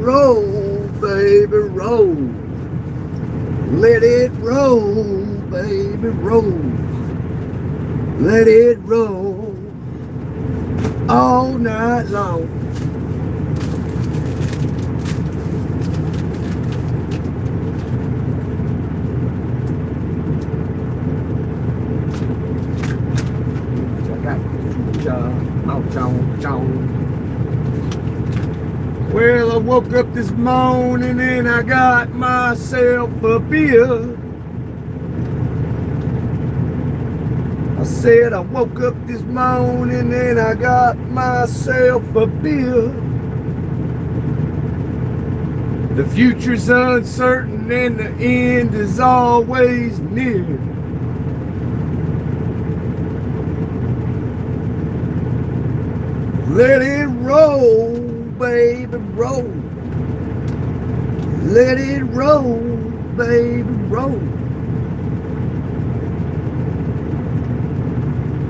roll, baby, roll. Let it roll, baby, roll. Let it roll all night long. Well, I woke up this morning and I got myself a beer. I said I woke up this morning and I got myself a beer. The future's uncertain and the end is always near. Let it roll, baby, roll. Let it roll, baby, roll.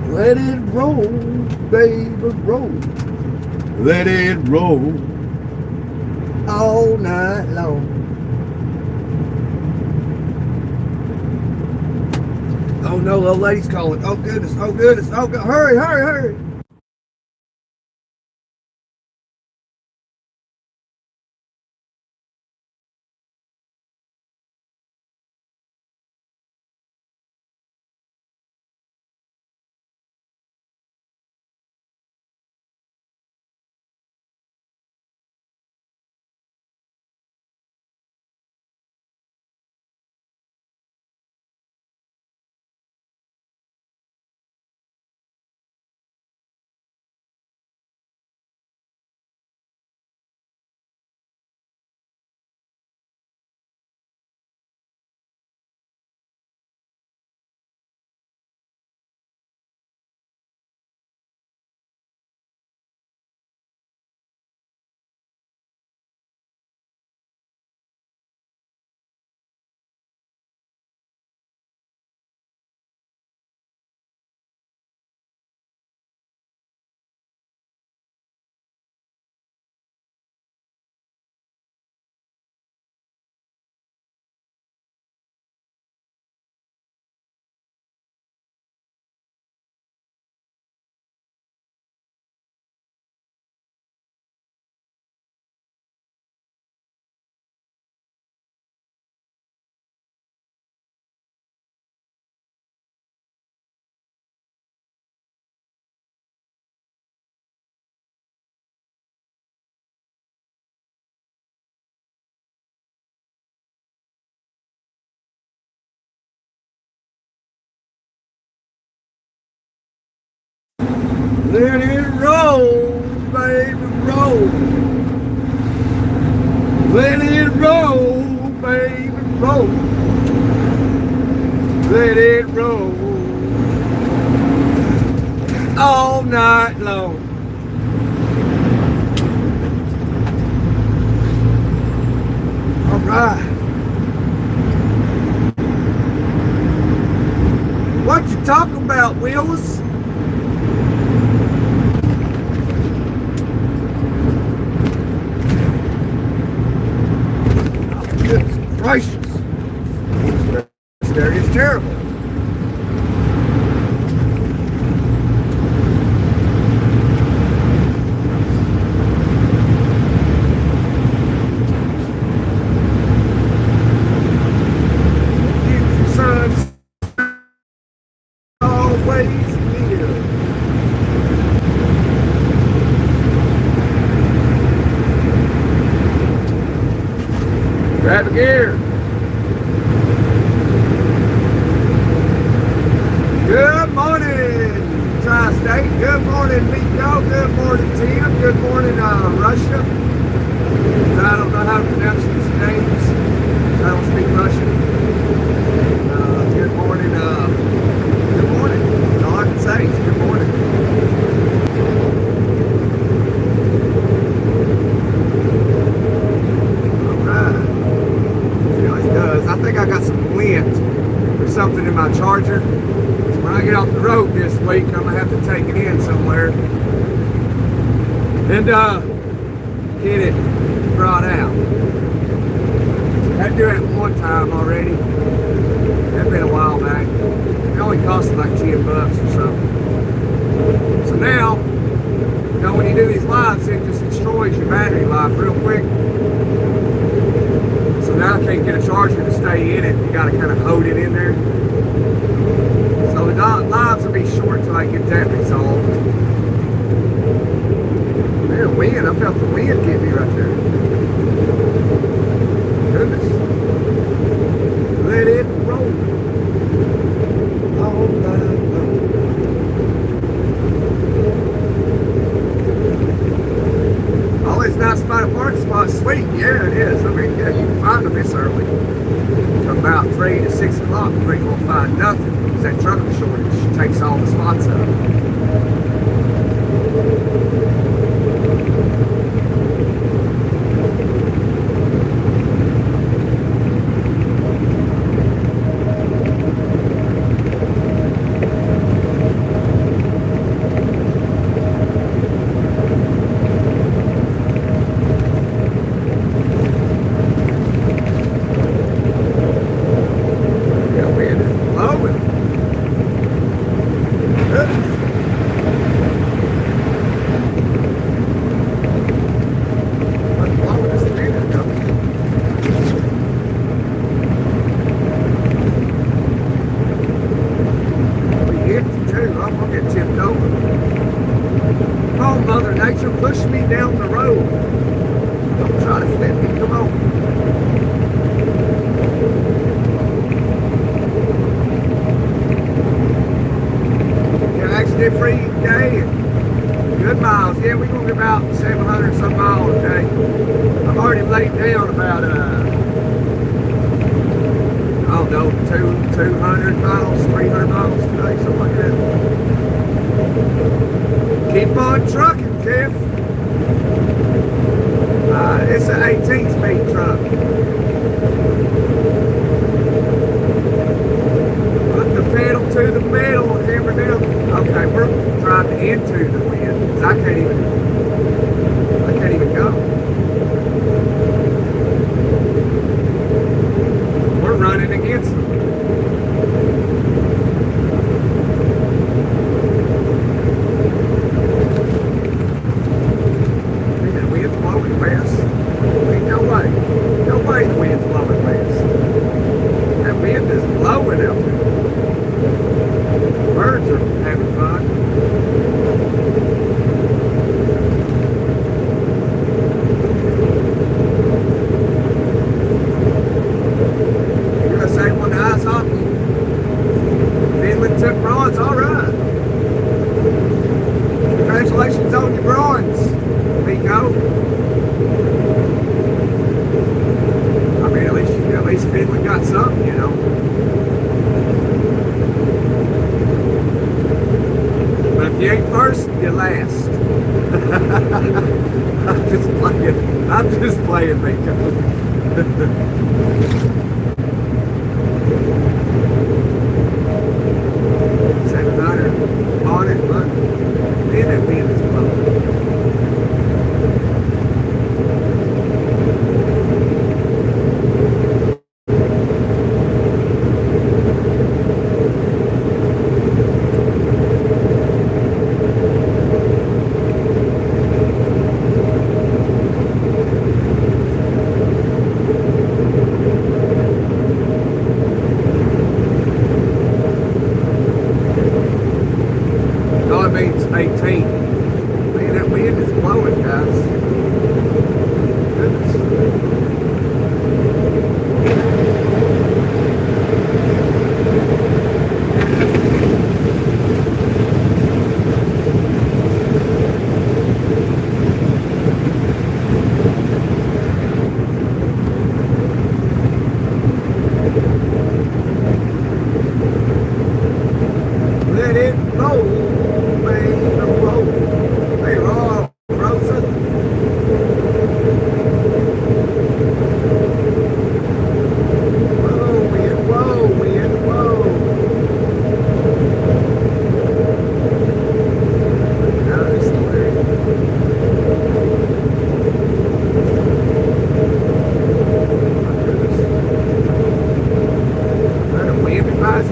Let it roll, baby, roll. Let it roll all night long. Oh no, the old lady's calling. Oh goodness, oh goodness, oh God. Hurry, hurry, hurry. Let it roll, baby, roll. Let it roll, baby, roll. Let it roll all night long. All right. What you talking about, Willis? Goodness gracious. This area is terrible. Future sun's always near. Grab a gear. Good morning, Tri-State. Good morning, Miko. Good morning, Tim. Good morning, Russia. I don't know how to pronounce these names. I don't speak Russian. Good morning. Good morning. That's all I can say is good morning. All right. See how it does. I think I got some lint or something in my charger. When I get off the road this week, I'm gonna have to take it in somewhere. And get it brought out. Had to do it one time already. That'd been a while back. It only cost like $10 or something. So now, you know, when you do these lives, it just destroys your battery life real quick. So now I can't get a charger to stay in it. You got to kind of hold it in there. So the lives will be short till I get that resolved. Man, wind. I felt the wind get me right there. Goodness. Let it roll. All night long. Oh, it's nice to find a parking spot. Sweet. Yeah, it is. I mean, yeah, you can find them this early. From about 3 to 6 o'clock, you ain't gonna find nothing. Because that trucker shortage takes all the spots up. Push me down the road. Don't try to flip me. Come on. Yeah, actually did free day and good miles. Yeah, we're going to be about 700 some miles a day. I've already laid down about I don't know, 200 miles, 300 miles today, something like that. Keep on trucking, Jeff. It's an 18-speed truck. Put the pedal to the metal and hammer down. Okay, we're driving into the wind because I can't even go. We're running against them. Congratulations on your bronze, Nico. I mean, at least Finland got something, you know. But if you ain't first, you're last. I'm just playing, Nico. 700 on it, but man, that wind is blowing.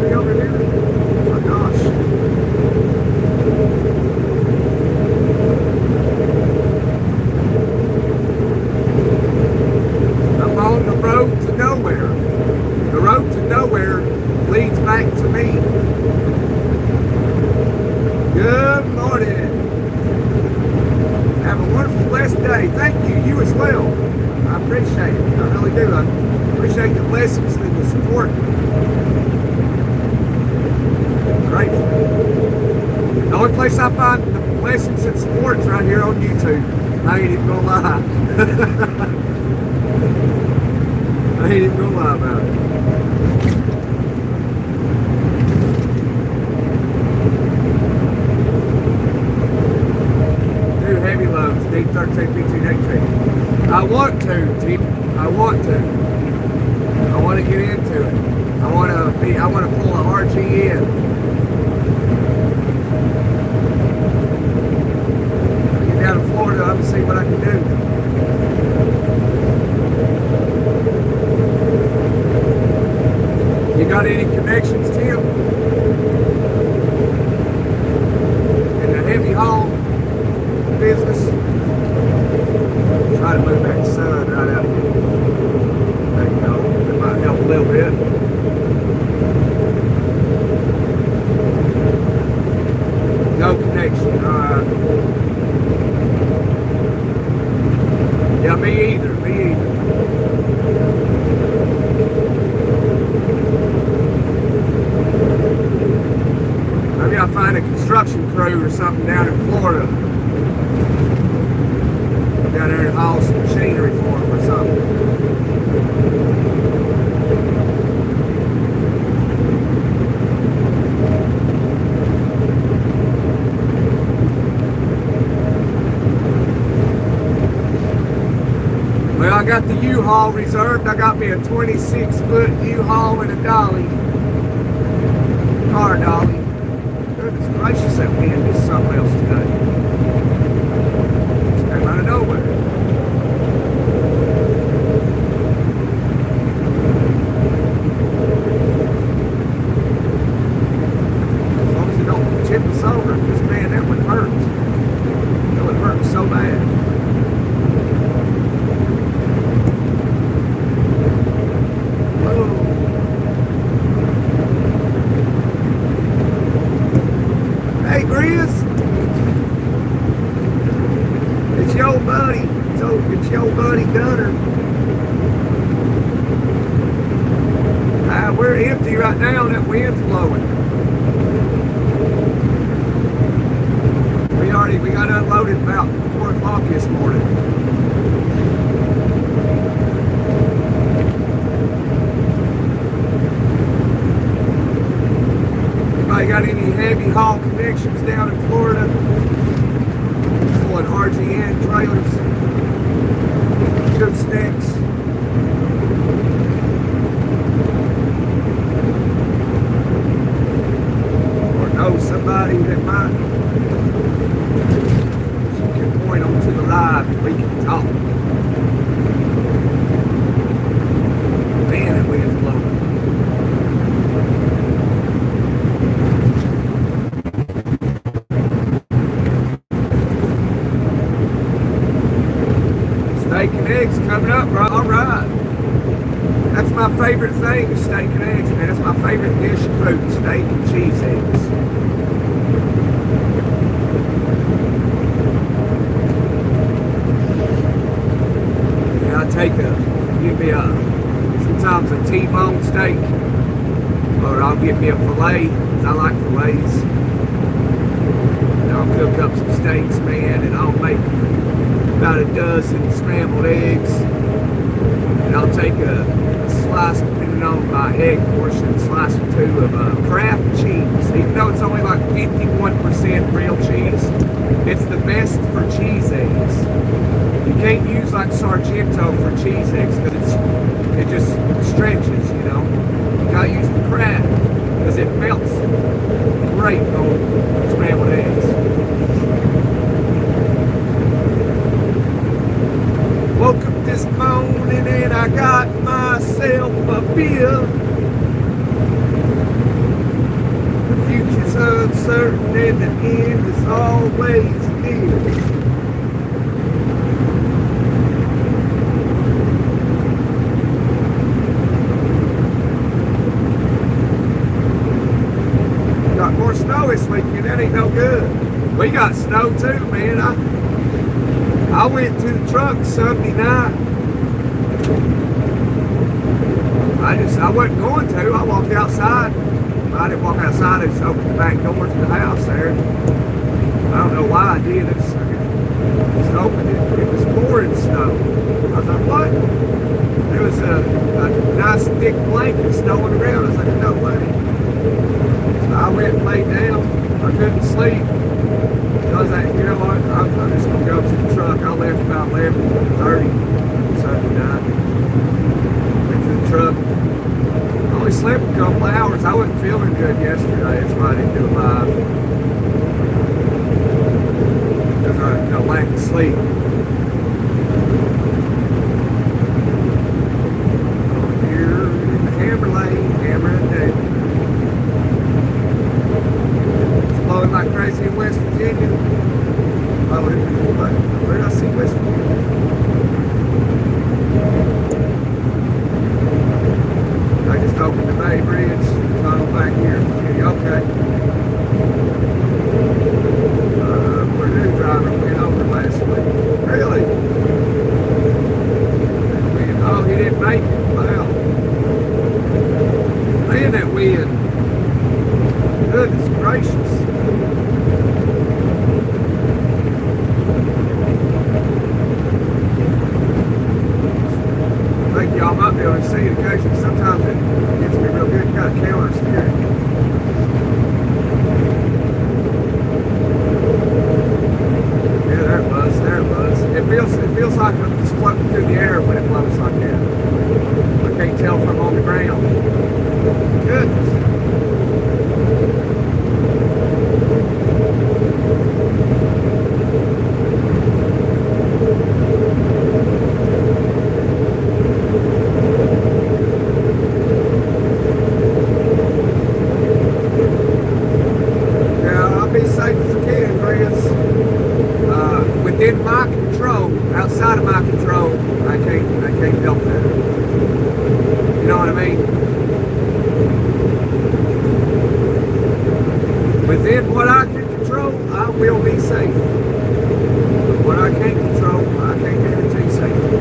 country over here? Oh my gosh. I'm on the road to nowhere. The road to nowhere leads back to me. Good morning. Have a wonderful, blessed day. Thank you. You as well. I appreciate it. I really do. I appreciate the blessings and the support. Grateful. The only place I find the blessings and support is right here on YouTube. I ain't even gonna lie. I ain't even gonna lie about it. Do heavy loads, D13, 15, 18. I want to, T. I want to. I want to get into it. I want to pull a RG in. Get down to Florida up and see what I can do. You got any connections, Tim? In the heavy haul business? Try to move that sun right out. There you go. That might help a little bit. No connection. Alright. Yeah, me either. Me either. Maybe I'll find a construction crew or something down in Florida. Down there and haul some machinery for them or something. Well, I got the U-Haul reserved. I got me a 26-foot U-Haul and a dolly. Car dolly. Goodness gracious, that wind is something else today. Just came out of nowhere. As long as it don't tip us over, because man, that would hurt. That would hurt so bad. Hey, Grizz. It's your buddy. It's your buddy Gunner. We're empty right now and that wind's blowing. We got unloaded about 4 o'clock this morning. Anybody got any heavy haul connections down in Florida? Pulling RGN trailers, goodsticks. Or know somebody that might. You can point them to the live and we can talk. Man, that wind's blowing. Steak and eggs coming up, bro. All right. That's my favorite thing, is steak and eggs, man. That's my favorite dish of food, steak and cheese eggs. Yeah, give me sometimes a T-bone steak, or I'll get me a filet, because I like fillets. And I'll cook up some steaks, man, and I'll make about a dozen scrambled eggs, and I'll take a slice, depending on my egg portion, slice or two of Kraft cheese. Even though it's only like 51% real cheese, it's the best for cheese eggs. You can't use like Sargento for cheese eggs because it just stretches, you know. You gotta use the Kraft because it melts great on scrambled eggs. Woke up this morning and I got myself a beer. The future's uncertain and the end is always near. Got more snow this weekend, that ain't no good. We got snow too, man. I went to the truck Sunday night. I wasn't going to. I walked outside. I didn't walk outside. I just opened the back door to the house there. I don't know why I did. I just opened it. It was pouring snow. I was like, what? There was a nice thick blanket snowing around. I was like, no way. So I went and laid down. I couldn't sleep. So I was like, you know what? I'm just going to go to the truck. I left about 11:30 Sunday night. Went to the truck. I only slept a couple hours. I wasn't feeling good yesterday. That's why I didn't do it live. Because I lack of sleep. Over here in the hammer lane, hammering down. It's blowing like crazy in West Virginia. Oh, where did I see West Virginia? I just opened the Bay Bridge tunnel back here in Virginia. Okay. Where new driver went over last week. Really? Oh, he didn't make it. Wow. Man, that wind. Goodness gracious. I think y'all might be able to see it occasionally. Sometimes it gets me real good. Got a counter steering. Yeah, there it was. There it was. It feels like I'm just floating through the air when it blows like that. I can't tell if I'm on the ground. Goodness. Within my control, outside of my control, I can't help that. You know what I mean? Within what I can control, I will be safe. But what I can't control, I can't guarantee safety.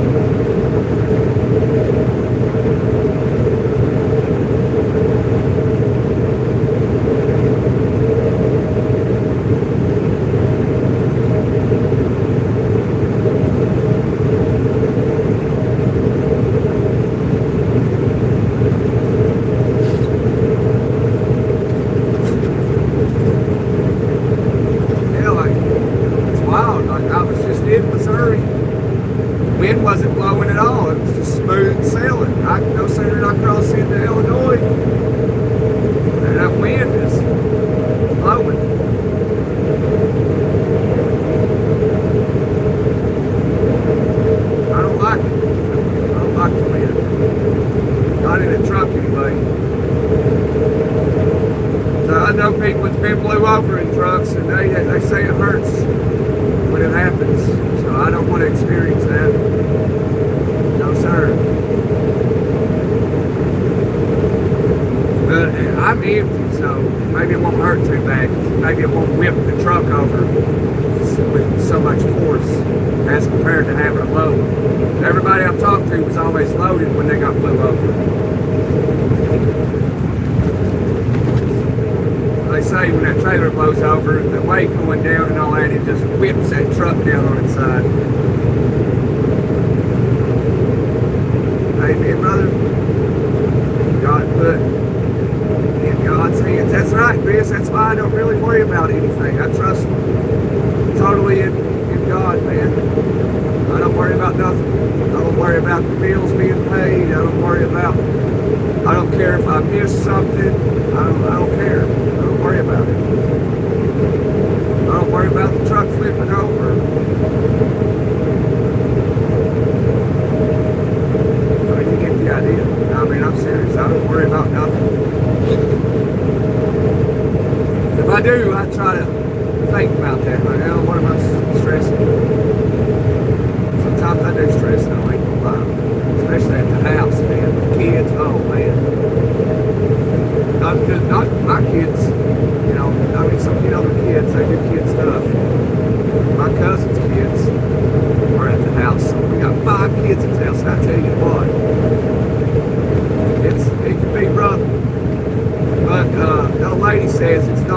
Wind wasn't blowing at all. It was just smooth sailing. No sooner did I cross into Illinois, and that wind is blowing. I don't like it. I don't like the wind. Not in a truck anyway. So I know people that's been blew over in trucks, and they say it hurts when it happens. So I don't want to experience that. No, sir. But I'm empty, so maybe it won't hurt too bad. Maybe it won't whip the truck over with so much force as compared to having a load. Everybody I've talked to was always loaded when they got blew over. They say when that trailer blows over, the weight going down and all that, it just whips that truck down on its side. Amen, brother. God put in God's hands. That's right, Chris. That's why I don't really worry about anything. I trust totally in God, man. I don't worry about nothing. I don't worry about the bills being paid. I don't care if I miss something. I don't care. I don't worry about it. I don't worry about the truck flipping over. I mean, you get the idea. I mean, I'm serious. I don't worry about nothing.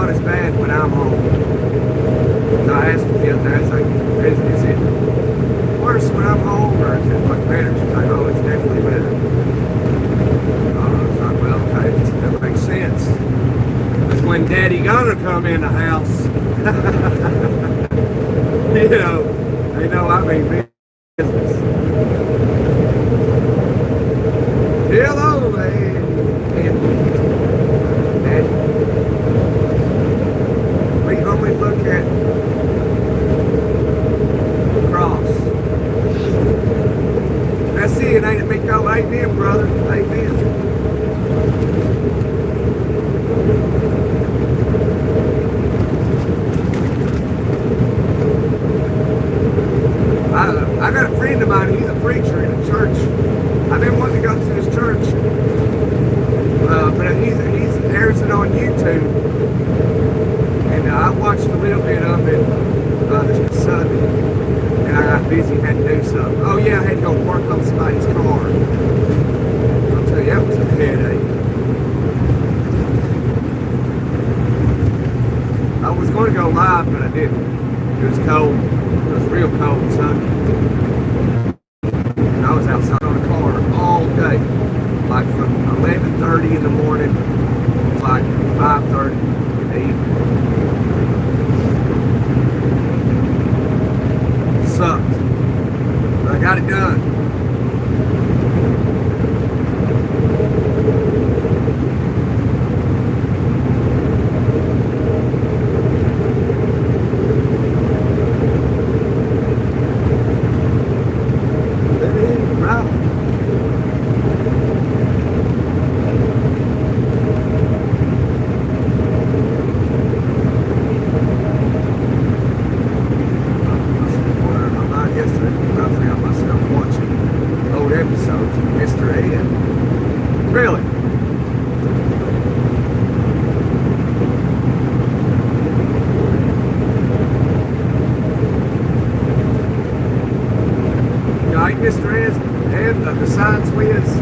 not as bad when I'm home. So I asked her the other day, I was like, is it worse when I'm home or is it like better? She's like, oh, it's definitely better. I was like, well, okay, that makes sense. Because when Daddy gonna come in the house, you know, they know I mean business. Hello, man. And we only look at the cross. That's it, ain't it, Miko? Amen, brother. Amen. I got a friend of mine, he's a preacher in a church. I've been wanting to go to his church, but he's airs it on YouTube, and I watched a little bit of it this Sunday, and I got busy, had to do something. Oh yeah, I had to go work on somebody's car. I'll tell you, that was a headache. I was going to go live, but I didn't. It was cold. It was real cold Sunday. And I was outside on the car all day. Like from 11:30 in the morning to like 5:30 in the evening. It sucked. But I got it done. The science whiz.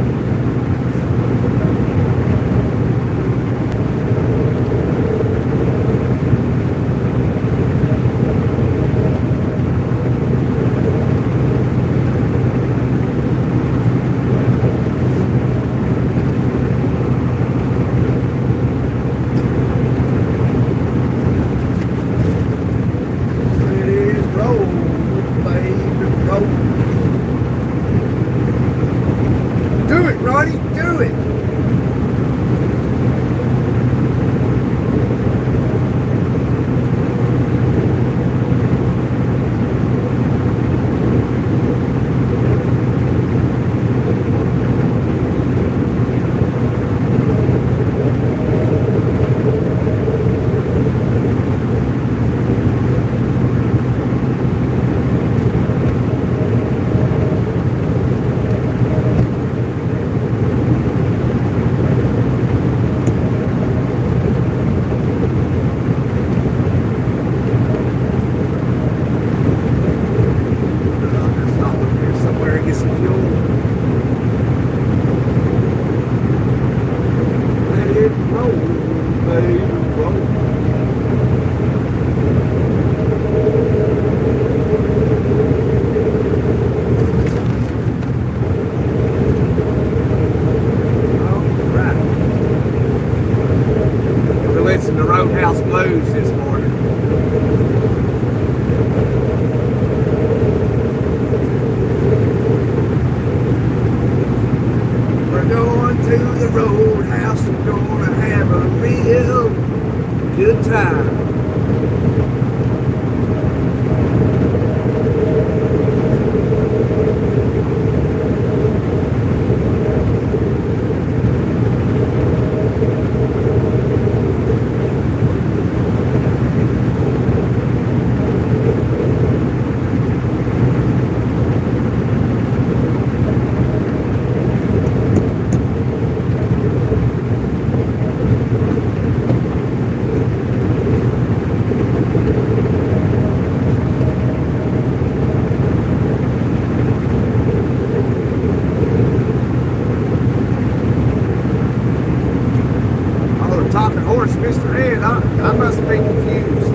talking horse, Mr. Ed. I must be confused.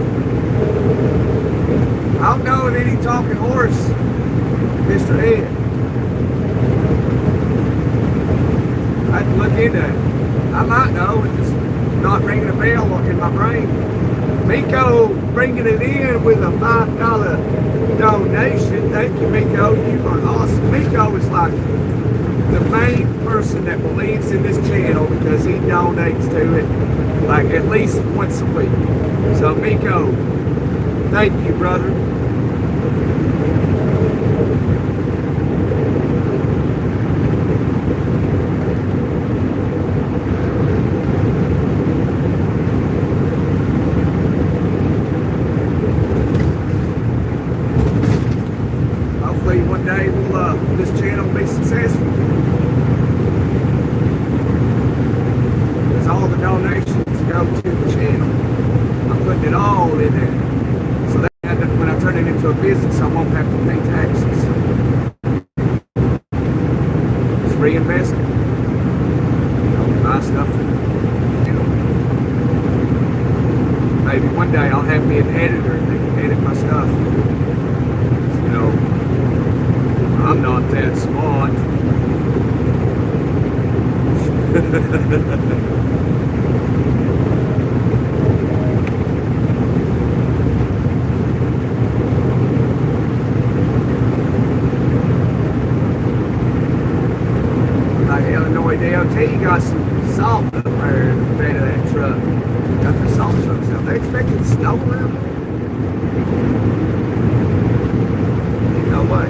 I don't know of any talking horse, Mr. Ed. I have to look into it. I might know, it's just not ringing a bell in my brain. Miko bringing it in with a $5 donation. Thank you, Miko. You are awesome. Miko is like the main person that believes in this channel because he donates to it like at least once a week. So Miko, thank you, brother. Hopefully one day this channel will be successful. Because all the donations go to the channel. I'm putting it all in there. So that when I turn it into a business, I won't have to pay taxes. Just reinvest it. Buy stuff. Maybe one day I'll have me an editor and they can edit my stuff. I'm not that smart. Like Illinois DOT got some salt up there in the bed of that truck. Got the salt trucks out. They expected snow around there? Ain't no way.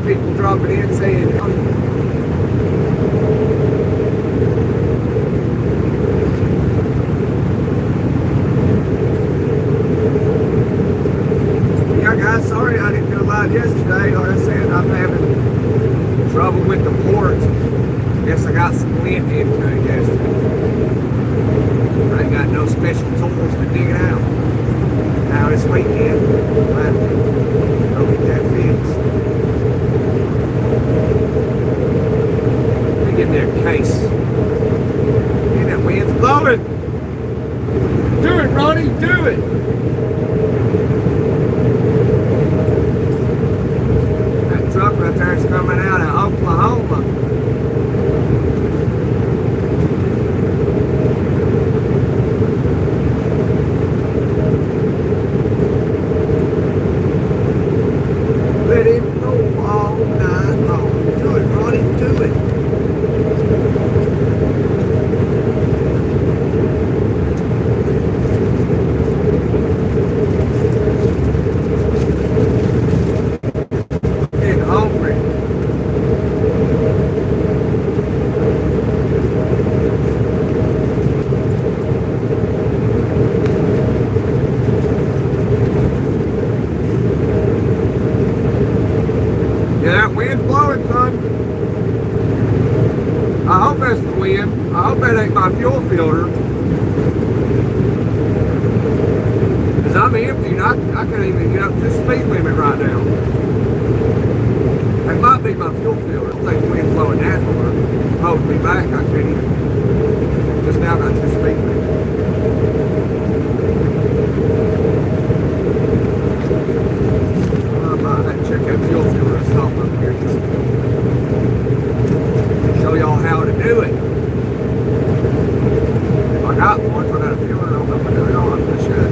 People dropping in saying, yeah guys, sorry I didn't do a live yesterday. Like I said, I'm having trouble with the port. Guess I got some lint into it yesterday. I ain't got no special tools to dig it out. Now this weekend, I'll get that fixed. Get their case. And that wind's blowing. Do it, Ronnie, do it. That truck right there is coming out of Oklahoma. Let it go all night long. Do it, Ronnie, do it. I hope that ain't my fuel filter. Because I'm empty and I can't even get up to the speed limit right now. That might be my fuel filter. I don't think the wind's blowing that hard. Holding me back, I can't even. Just now got to the speed limit. I might have to check that fuel filter and stop up here. Show y'all how to do it. I got one for that fuel, I don't know if I do it on. I should.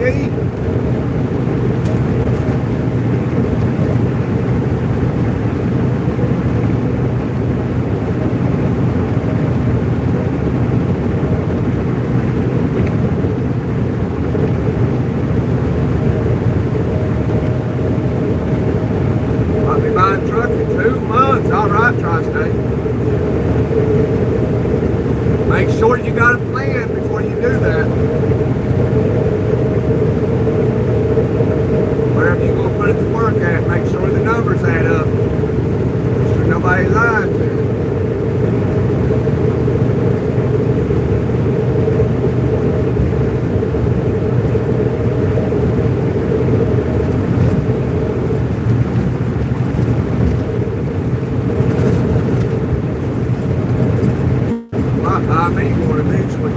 D. I'll be buying a truck in 2 months. All right, Tri-State. Make sure you got a plan before you do that. Wherever you're going to put it to work at, make sure the numbers add up. Make sure nobody's lying to you. I may going eventually.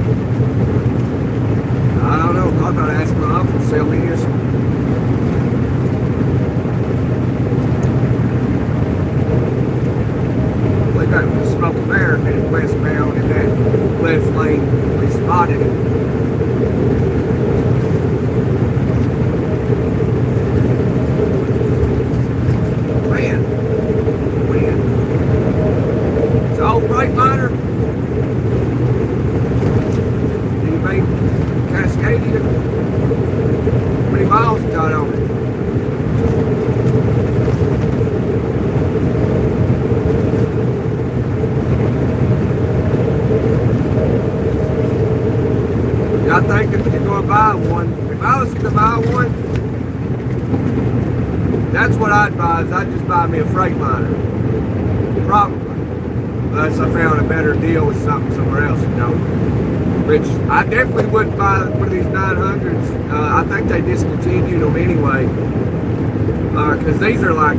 I don't know. I'm about to ask my uncle to sell me this one. They got a smoke there headed westbound in that left lane. We spotted it. When? It's all bright liner. Cascadia. How many miles you got on it? I think if you're going to buy one, if I was to buy one, that's what I'd buy. Is I'd just buy me a Freightliner. Probably. Unless I found a better deal with something somewhere else, you know. Which I definitely wouldn't buy one of these 900s. I think they discontinued them anyway. Because these are like,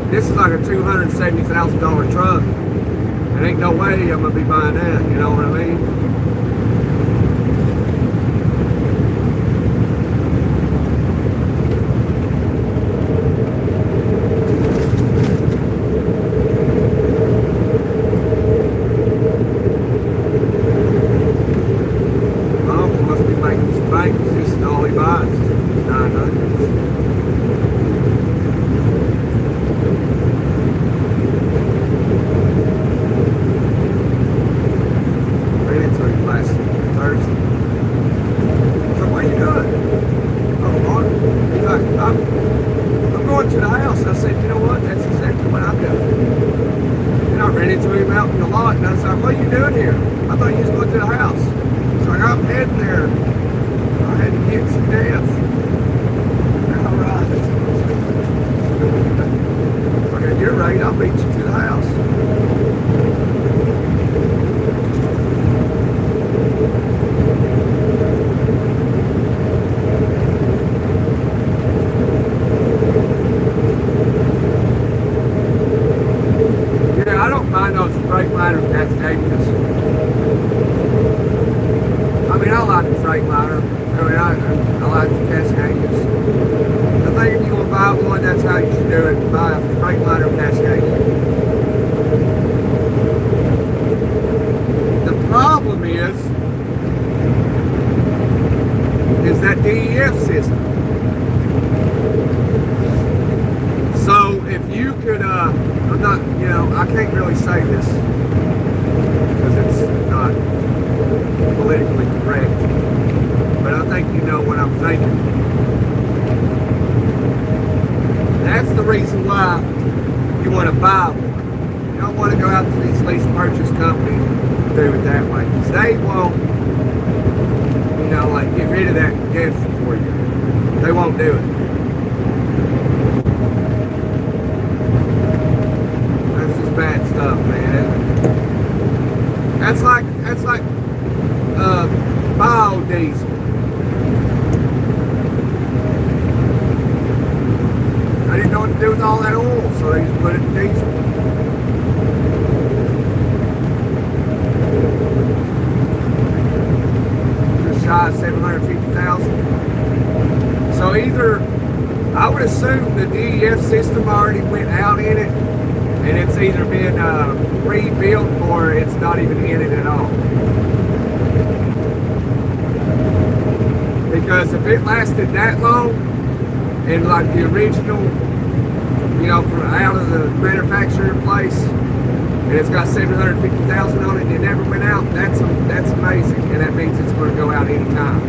this is like a $270,000 truck. And ain't no way I'm going to be buying that, you know what I mean? This is all he buys, 900s. Ran into him last Thursday. So what are you doing? Oh, Lord. He's like, I'm going to the house. I said, you know what? That's exactly what I'm doing. And I ran into him out in the lot, and I said, what are you doing here? I thought you was going to the house. So I'm heading there. I had to get some gas. All right. Okay, at your rate, I'll beat you to the house. Yeah, I don't mind those Freightliner Cascadias. I mean, I like the Freightliner. I mean, I like the Cascadias. I think if you want to buy one, that's how you should do it. Buy a Freightliner Cascadia. The problem is that DEF system. So if you could, I'm not, you know, I can't really say this because it's not politically correct. But I think you know what I'm thinking. That's the reason why you want to buy one. You don't want to go out to these lease purchase companies and do it that way. Because they won't, you know, like get rid of that gift for you. They won't do it. That's just bad stuff, man. That's like biodiesel. I didn't know what to do with all that oil, so they just put it in diesel. Just shy of 750,000. So either, I would assume the DEF system already went out in it, and it's either been rebuilt or it's not even in it at all. Because if it lasted that long, and like the original, from out of the manufacturing place, and it's got 750,000 on it and it never went out, that's amazing, and that means it's going to go out anytime.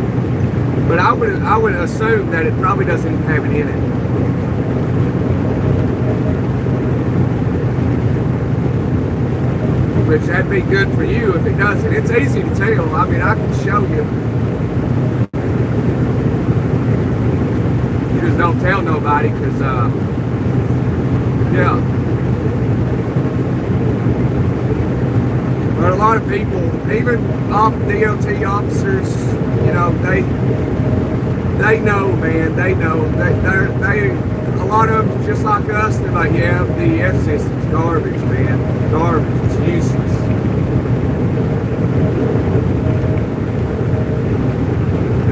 But I would assume that it probably doesn't even have it in it. Which that'd be good for you if it doesn't. It's easy to tell. I mean, I can show you. You just don't tell nobody, because, yeah. But a lot of people, even DOT officers, they know, man. They know. A lot of them, just like us, they're like, yeah, the DEF system's garbage, man. Garbage. It's useless.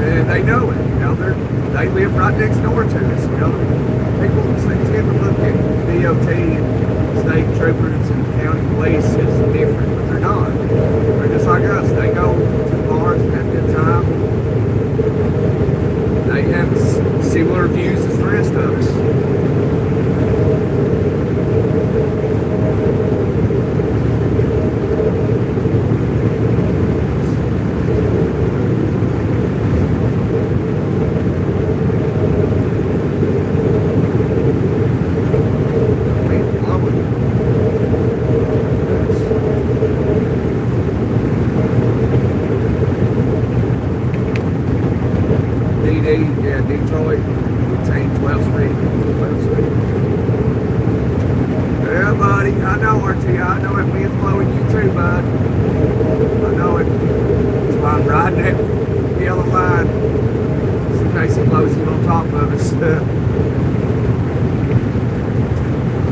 And they know it. They live right next door to us. People tend to look at DOT and state troopers and county police as different, but they're not. They're just like us. They go to bars and have a good time. They have similar views as the rest of us. Detroit, retained 12 speed. Yeah, buddy, I know, RT, I know it wind's blowing you too, bud. I know it. That's why I'm riding that yellow line, just in case it blows you on top of us.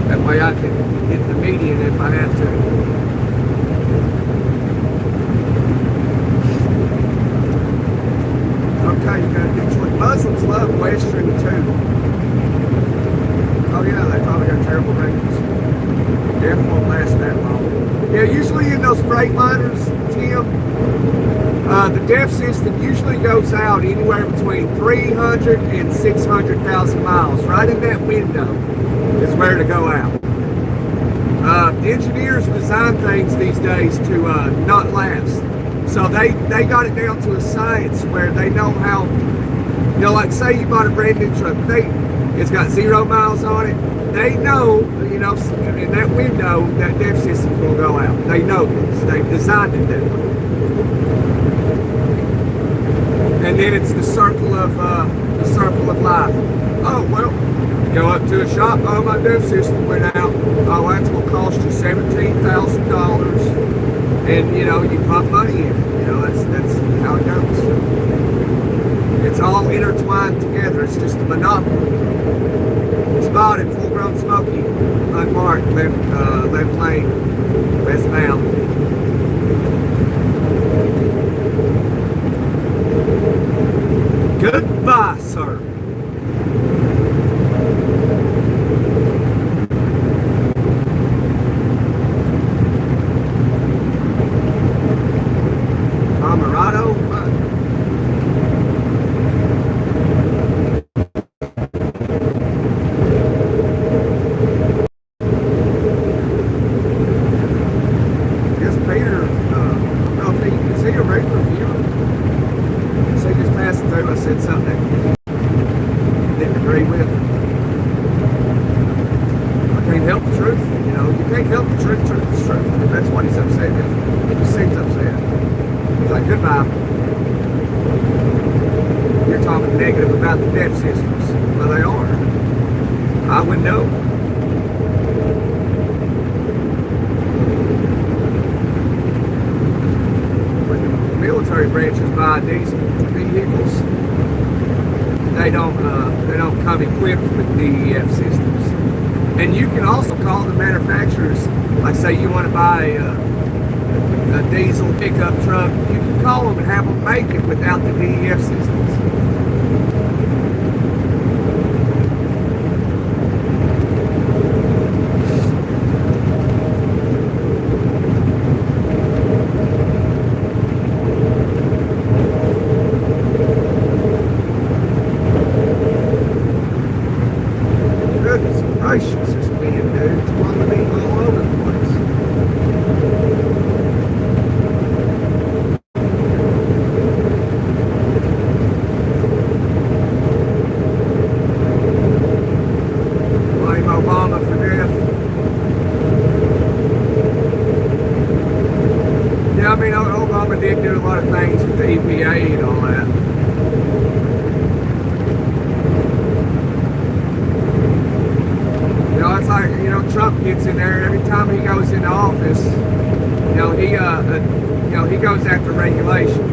That way I can hit the median if I have to. Okay, you got Detroit. Muslims love Western too. Oh yeah, they probably got terrible ratings. Definitely won't last that long. Yeah, usually in those freight liners, Tim, the DEF system usually goes out anywhere between 300 and 600,000 miles. Right in that window is where to go out. Engineers design things these days to not last. So they got it down to a science where they know how, like say you bought a brand new truck, it's got 0 miles on it. They know, in that window, that DEF system will go out. They know this. They've designed it that way. And then it's the circle of life. Oh well, you go up to a shop. Oh, my DEF system went out. Oh, that's gonna cost you $17,000. And you pump money in. That's how it goes. It's all intertwined together. It's just a monopoly. Spotted, full-grown smoky, unmarked, left lane, westbound. Goodbye, sir. Branches buy diesel vehicles, they don't come equipped with DEF systems. And you can also call the manufacturers, like say you want to buy a diesel pickup truck, you can call them and have them make it without the DEF systems. gets in there, every time he goes into office, he goes after regulation.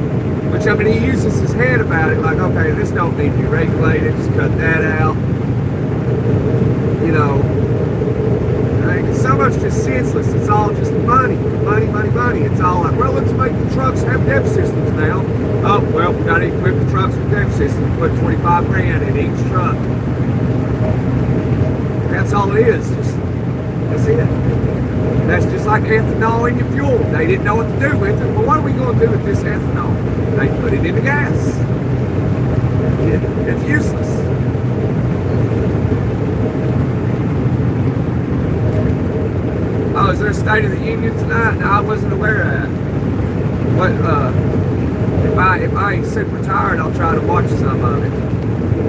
Which, I mean, he uses his head about it, like, okay, this don't need to be regulated, just cut that out. It's so much just senseless. It's all just money. It's all like, well, let's make the trucks have DEF systems now. Oh, well, we got to equip the trucks with DEF systems, put 25 grand in each truck. That's all it is. That's it. That's just like ethanol in your fuel. They didn't know what to do with it. Well, what are we going to do with this ethanol? They put it in the gas. It's useless. Oh, is there a State of the Union tonight? No, I wasn't aware of that. What? If I ain't super tired, I'll try to watch some of it.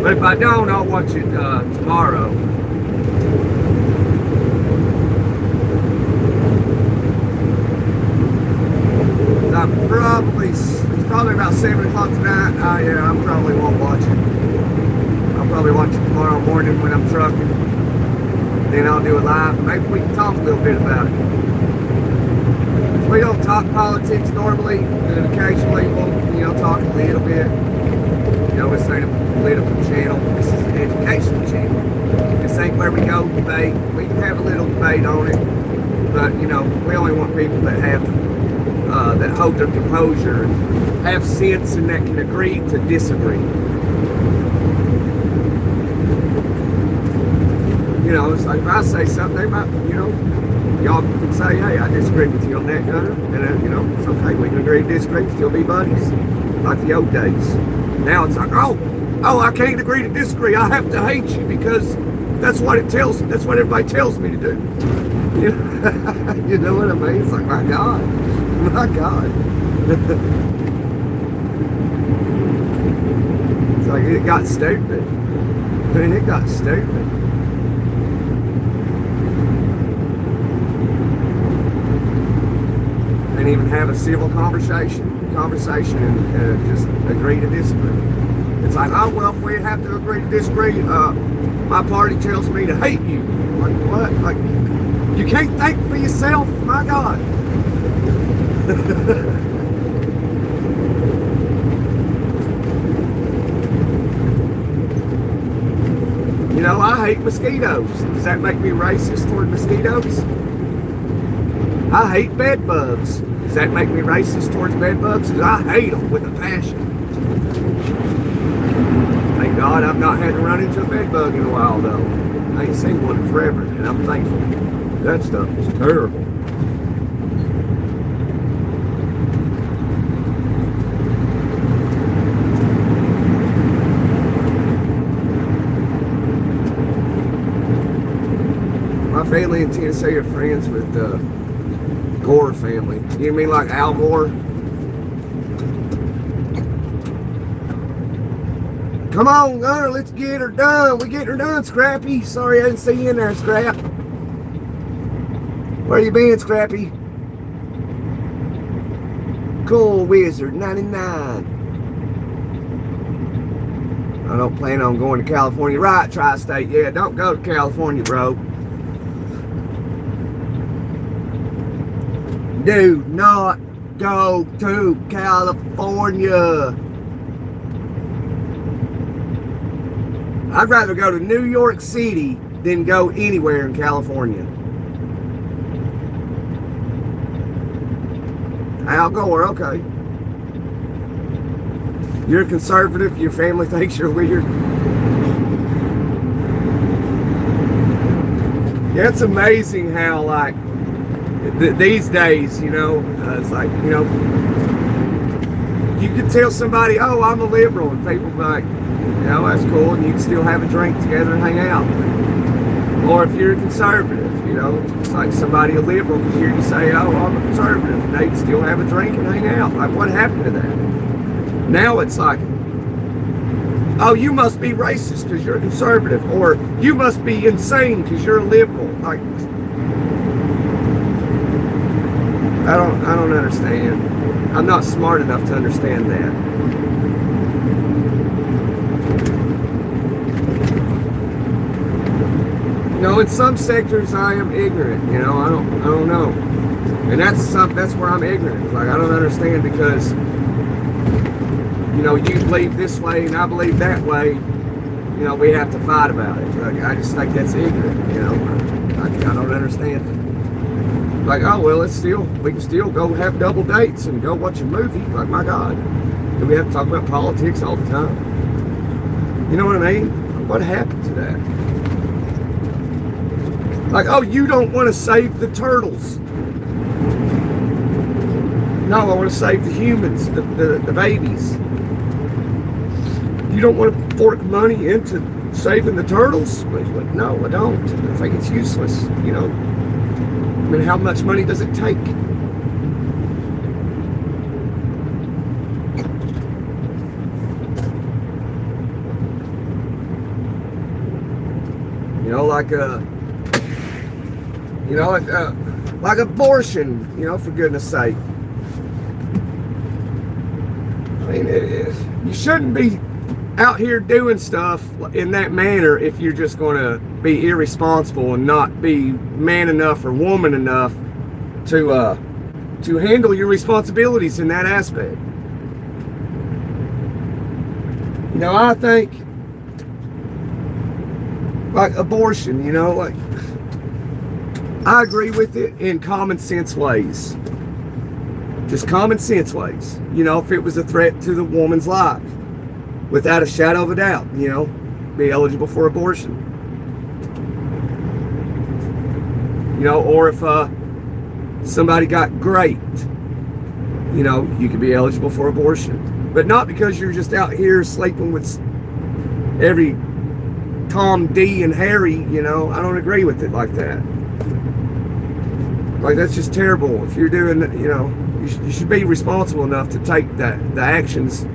But if I don't, I'll watch it tomorrow. It's probably about 7 o'clock tonight. Yeah, I probably won't watch it. I'll probably watch it tomorrow morning when I'm trucking. Then I'll do it live. Maybe we can talk a little bit about it. We don't talk politics normally, and occasionally we'll, talk a little bit. This ain't a political channel. This is an educational channel. This ain't where we go debate. We can have a little debate on it, but we only want people that have that hold their composure, and have sense, and that can agree to disagree. It's like if I say something, they might, y'all can say, hey, I disagree with you on that, Gunner. And, it's okay. We can agree to disagree, still be buddies. Like the old days. Now it's like, oh, I can't agree to disagree. I have to hate you because that's what everybody tells me to do. You know what I mean? It's like, my God. It's like it got stupid. It got stupid. And even have a civil conversation and just agree to disagree. It's like, oh, well, if we have to agree to disagree, my party tells me to hate you. Like, what? Like, you can't think for yourself? My God. I hate mosquitoes. Does that make me racist toward mosquitoes? I hate bed bugs. Does that make me racist towards bed bugs? Because I hate them with a passion. Thank God I've not had to run into a bed bug in a while, though. I ain't seen one in forever, and I'm thankful. That stuff is terrible. My family in Tennessee are friends with Gore family. You know what I mean, like Al Gore? Come on, Gunner, let's get her done. We get her done, Scrappy. Sorry I didn't see you in there, Scrap. Where you been, Scrappy? Cool Wizard 99. I don't plan on going to California. Right, Tri-State. Yeah, don't go to California, bro. Do not go to California. I'd rather go to New York City than go anywhere in California. Al Gore, okay. You're a conservative, your family thinks you're weird. Yeah, it's amazing how, like, these days, it's like, you can tell somebody, oh, I'm a liberal, and people be like, that's cool, and you can still have a drink together and hang out. Or if you're a conservative, it's like somebody a liberal can hear you say, oh, I'm a conservative, and they can still have a drink and hang out. Like, what happened to that? Now it's like, oh, you must be racist because you're a conservative, or you must be insane because you're a liberal. Like, I don't understand. I'm not smart enough to understand that. in some sectors I am ignorant. I don't know, and that's where I'm ignorant. Like, I don't understand, because you believe this way and I believe that way. We have to fight about it. Like, I just think that's ignorant. I don't understand it. Like, oh well, we can still go have double dates and go watch a movie. Like, my God, do we have to talk about politics all the time? You know what I mean? What happened to that? Like, oh, you don't want to save the turtles. No, I want to save the humans, the babies. You don't want to fork money into saving the turtles? Like, no, I don't. I think it's useless. I mean, how much money does it take? Like abortion, for goodness sake. I mean, you shouldn't be out here doing stuff in that manner if you're just going to be irresponsible and not be man enough or woman enough to handle your responsibilities in that aspect. I think, like abortion, like, I agree with it in common sense ways. Just common sense ways. If it was a threat to the woman's life, without a shadow of a doubt, be eligible for abortion. Or if somebody got raped, you could be eligible for abortion. But not because you're just out here sleeping with every Tom, D, and Harry. I don't agree with it like that. Like, that's just terrible. If you're doing, you should be responsible enough to take the actions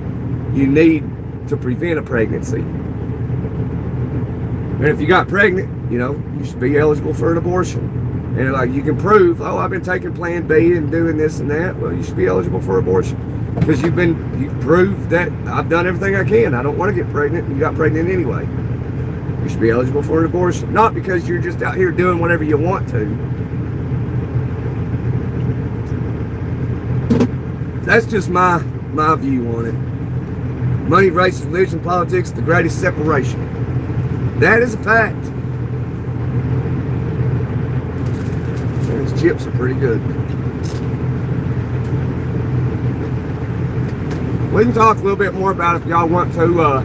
you need to prevent a pregnancy. And if you got pregnant, you should be eligible for an abortion. And like, you can prove, oh, I've been taking Plan B and doing this and that. Well, you should be eligible for abortion, because you've proved that I've done everything I can. I don't want to get pregnant, and you got pregnant anyway. You should be eligible for an abortion. Not because you're just out here doing whatever you want to. That's just my view on it. Money, race, religion, politics, the greatest separation. That is a fact. These chips are pretty good. We can talk a little bit more about it if y'all want to.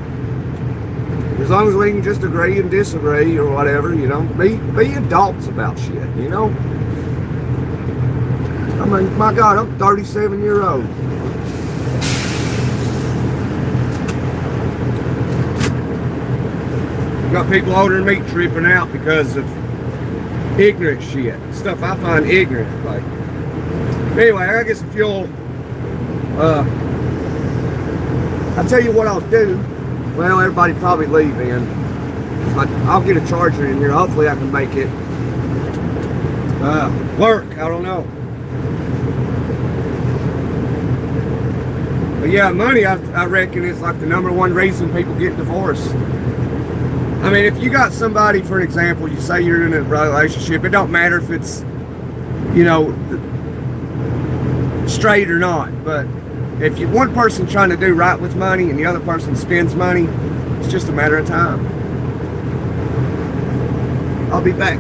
As long as we can just agree and disagree or whatever, be adults about shit, I mean, my God, I'm 37 years old. You got people older than me tripping out because of ignorant shit. Stuff I find ignorant. Like, anyway, I gotta get some fuel. I'll tell you what I'll do. Well, everybody probably leave in. I'll get a charger in here. Hopefully I can make it work. I don't know. But yeah, money, I reckon, is like the #1 reason people get divorced. I mean, if you got somebody, for an example, you say you're in a relationship, it don't matter if it's, straight or not, but if one person's trying to do right with money and the other person spends money, it's just a matter of time. I'll be back.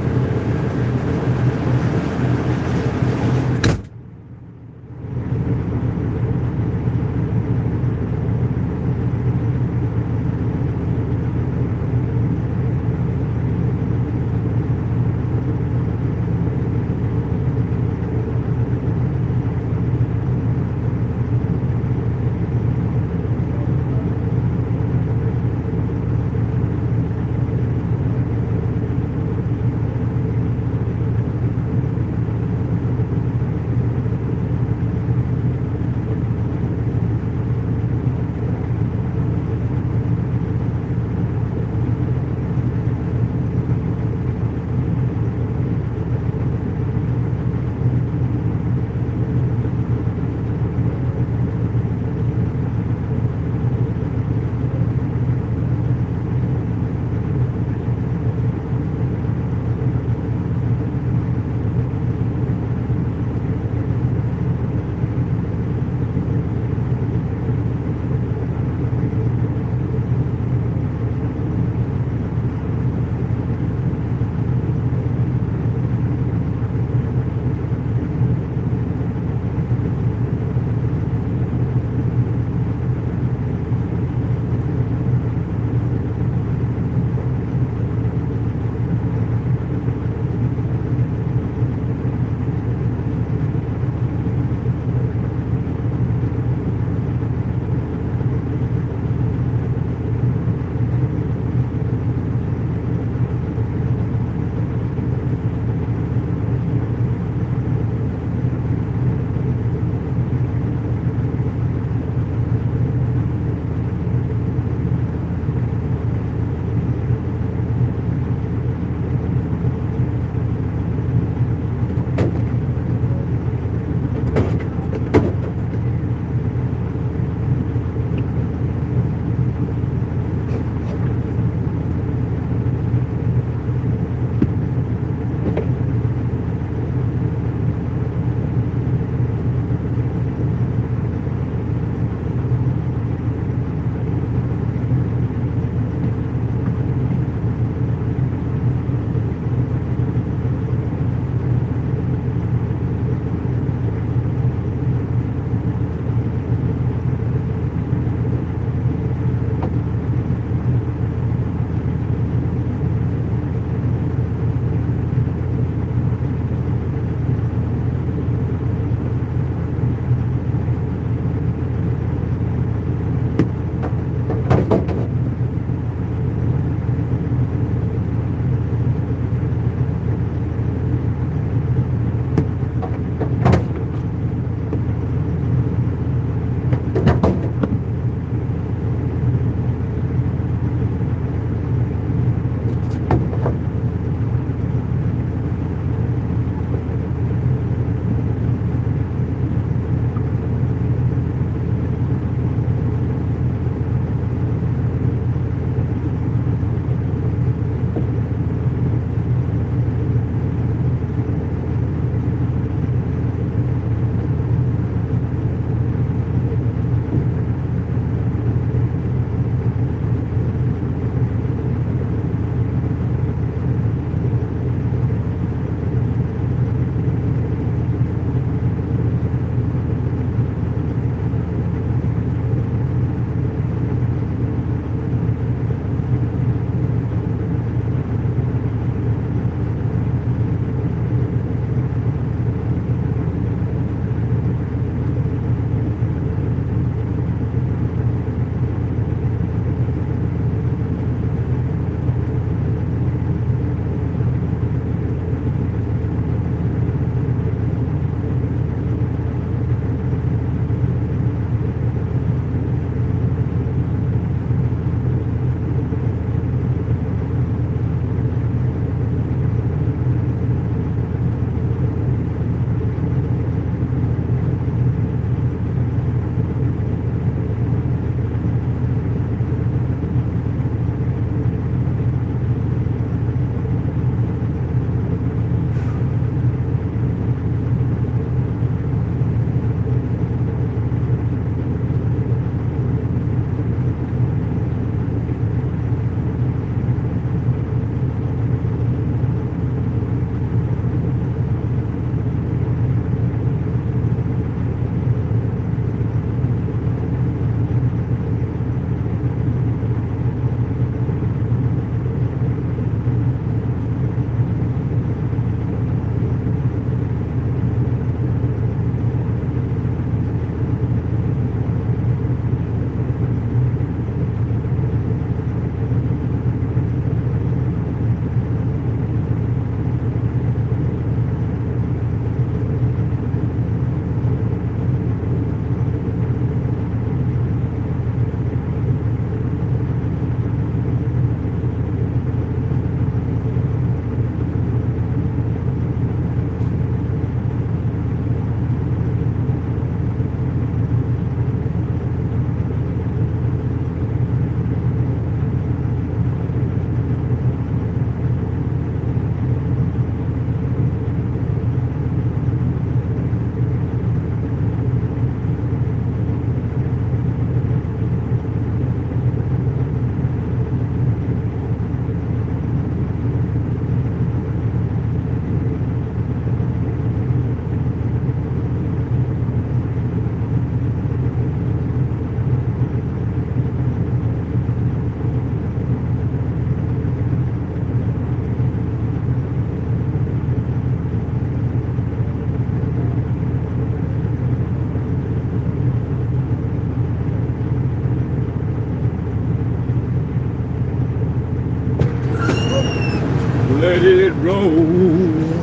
Let it roll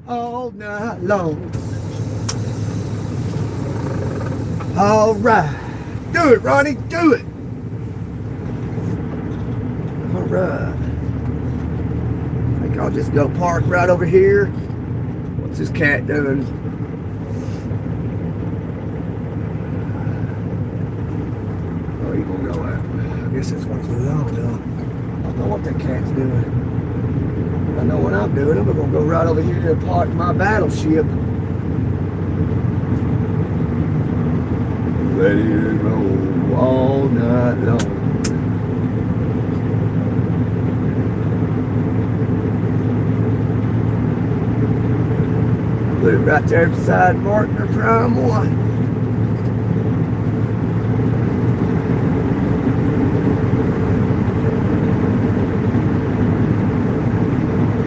all night long. All right. Do it, Ronnie. Do it. All right. I think I'll just go park right over here. What's this cat doing? Oh, he gonna go out. I guess that's what he's doing. I don't know what that cat's doing. I know what I'm doing. I'm gonna go right over here and park my battleship. Let it roll all night long. Put it right there beside Martin Prime 1.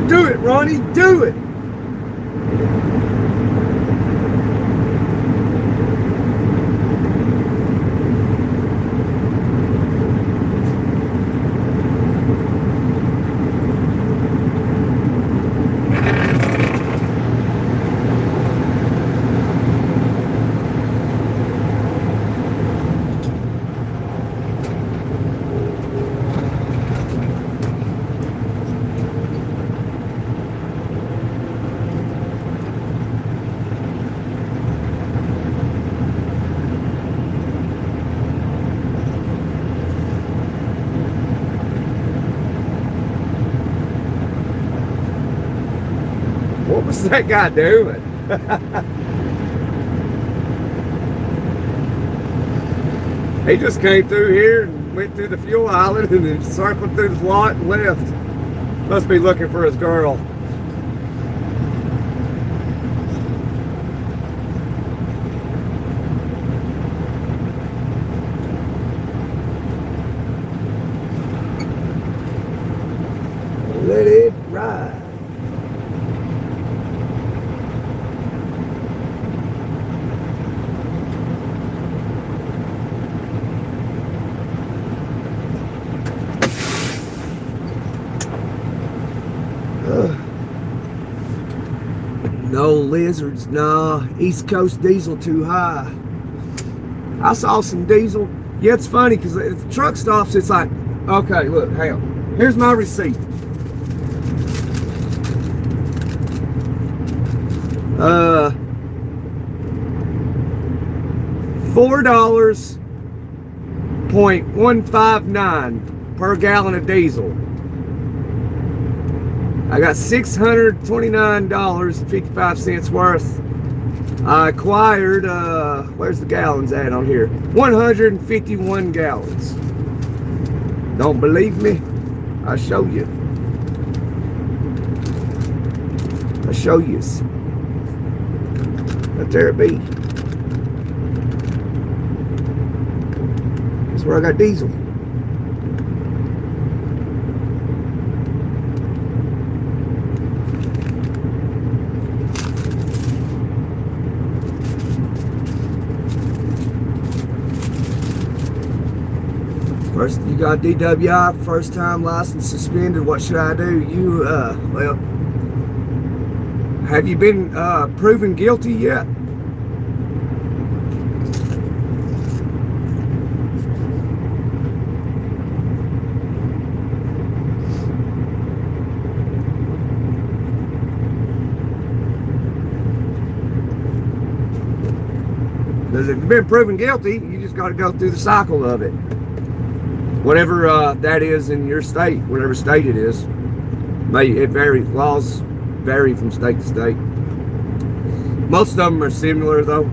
Do it, Ronnie, do it! What was that guy doing? He just came through here and went through the fuel island and then circled through the lot and left. Must be looking for his girl. Let it ride. No lizards, nah. East Coast diesel too high. I saw some diesel. Yeah, it's funny because if the truck stops, it's like, okay, look, hang on. Here's my receipt. $4.159 per gallon of diesel. I got $629.55 worth. I acquired, where's the gallons at on here? 151 gallons. Don't believe me? I'll show you. I'll show you. Right there it be. That's where I got diesel. First, you got DWI, first time license suspended. What should I do? You, well, have you been proven guilty yet? Because if you've been proven guilty, you just got to go through the cycle of it. Whatever that is in your state, whatever state it is, it varies. Laws vary from state to state. Most of them are similar though.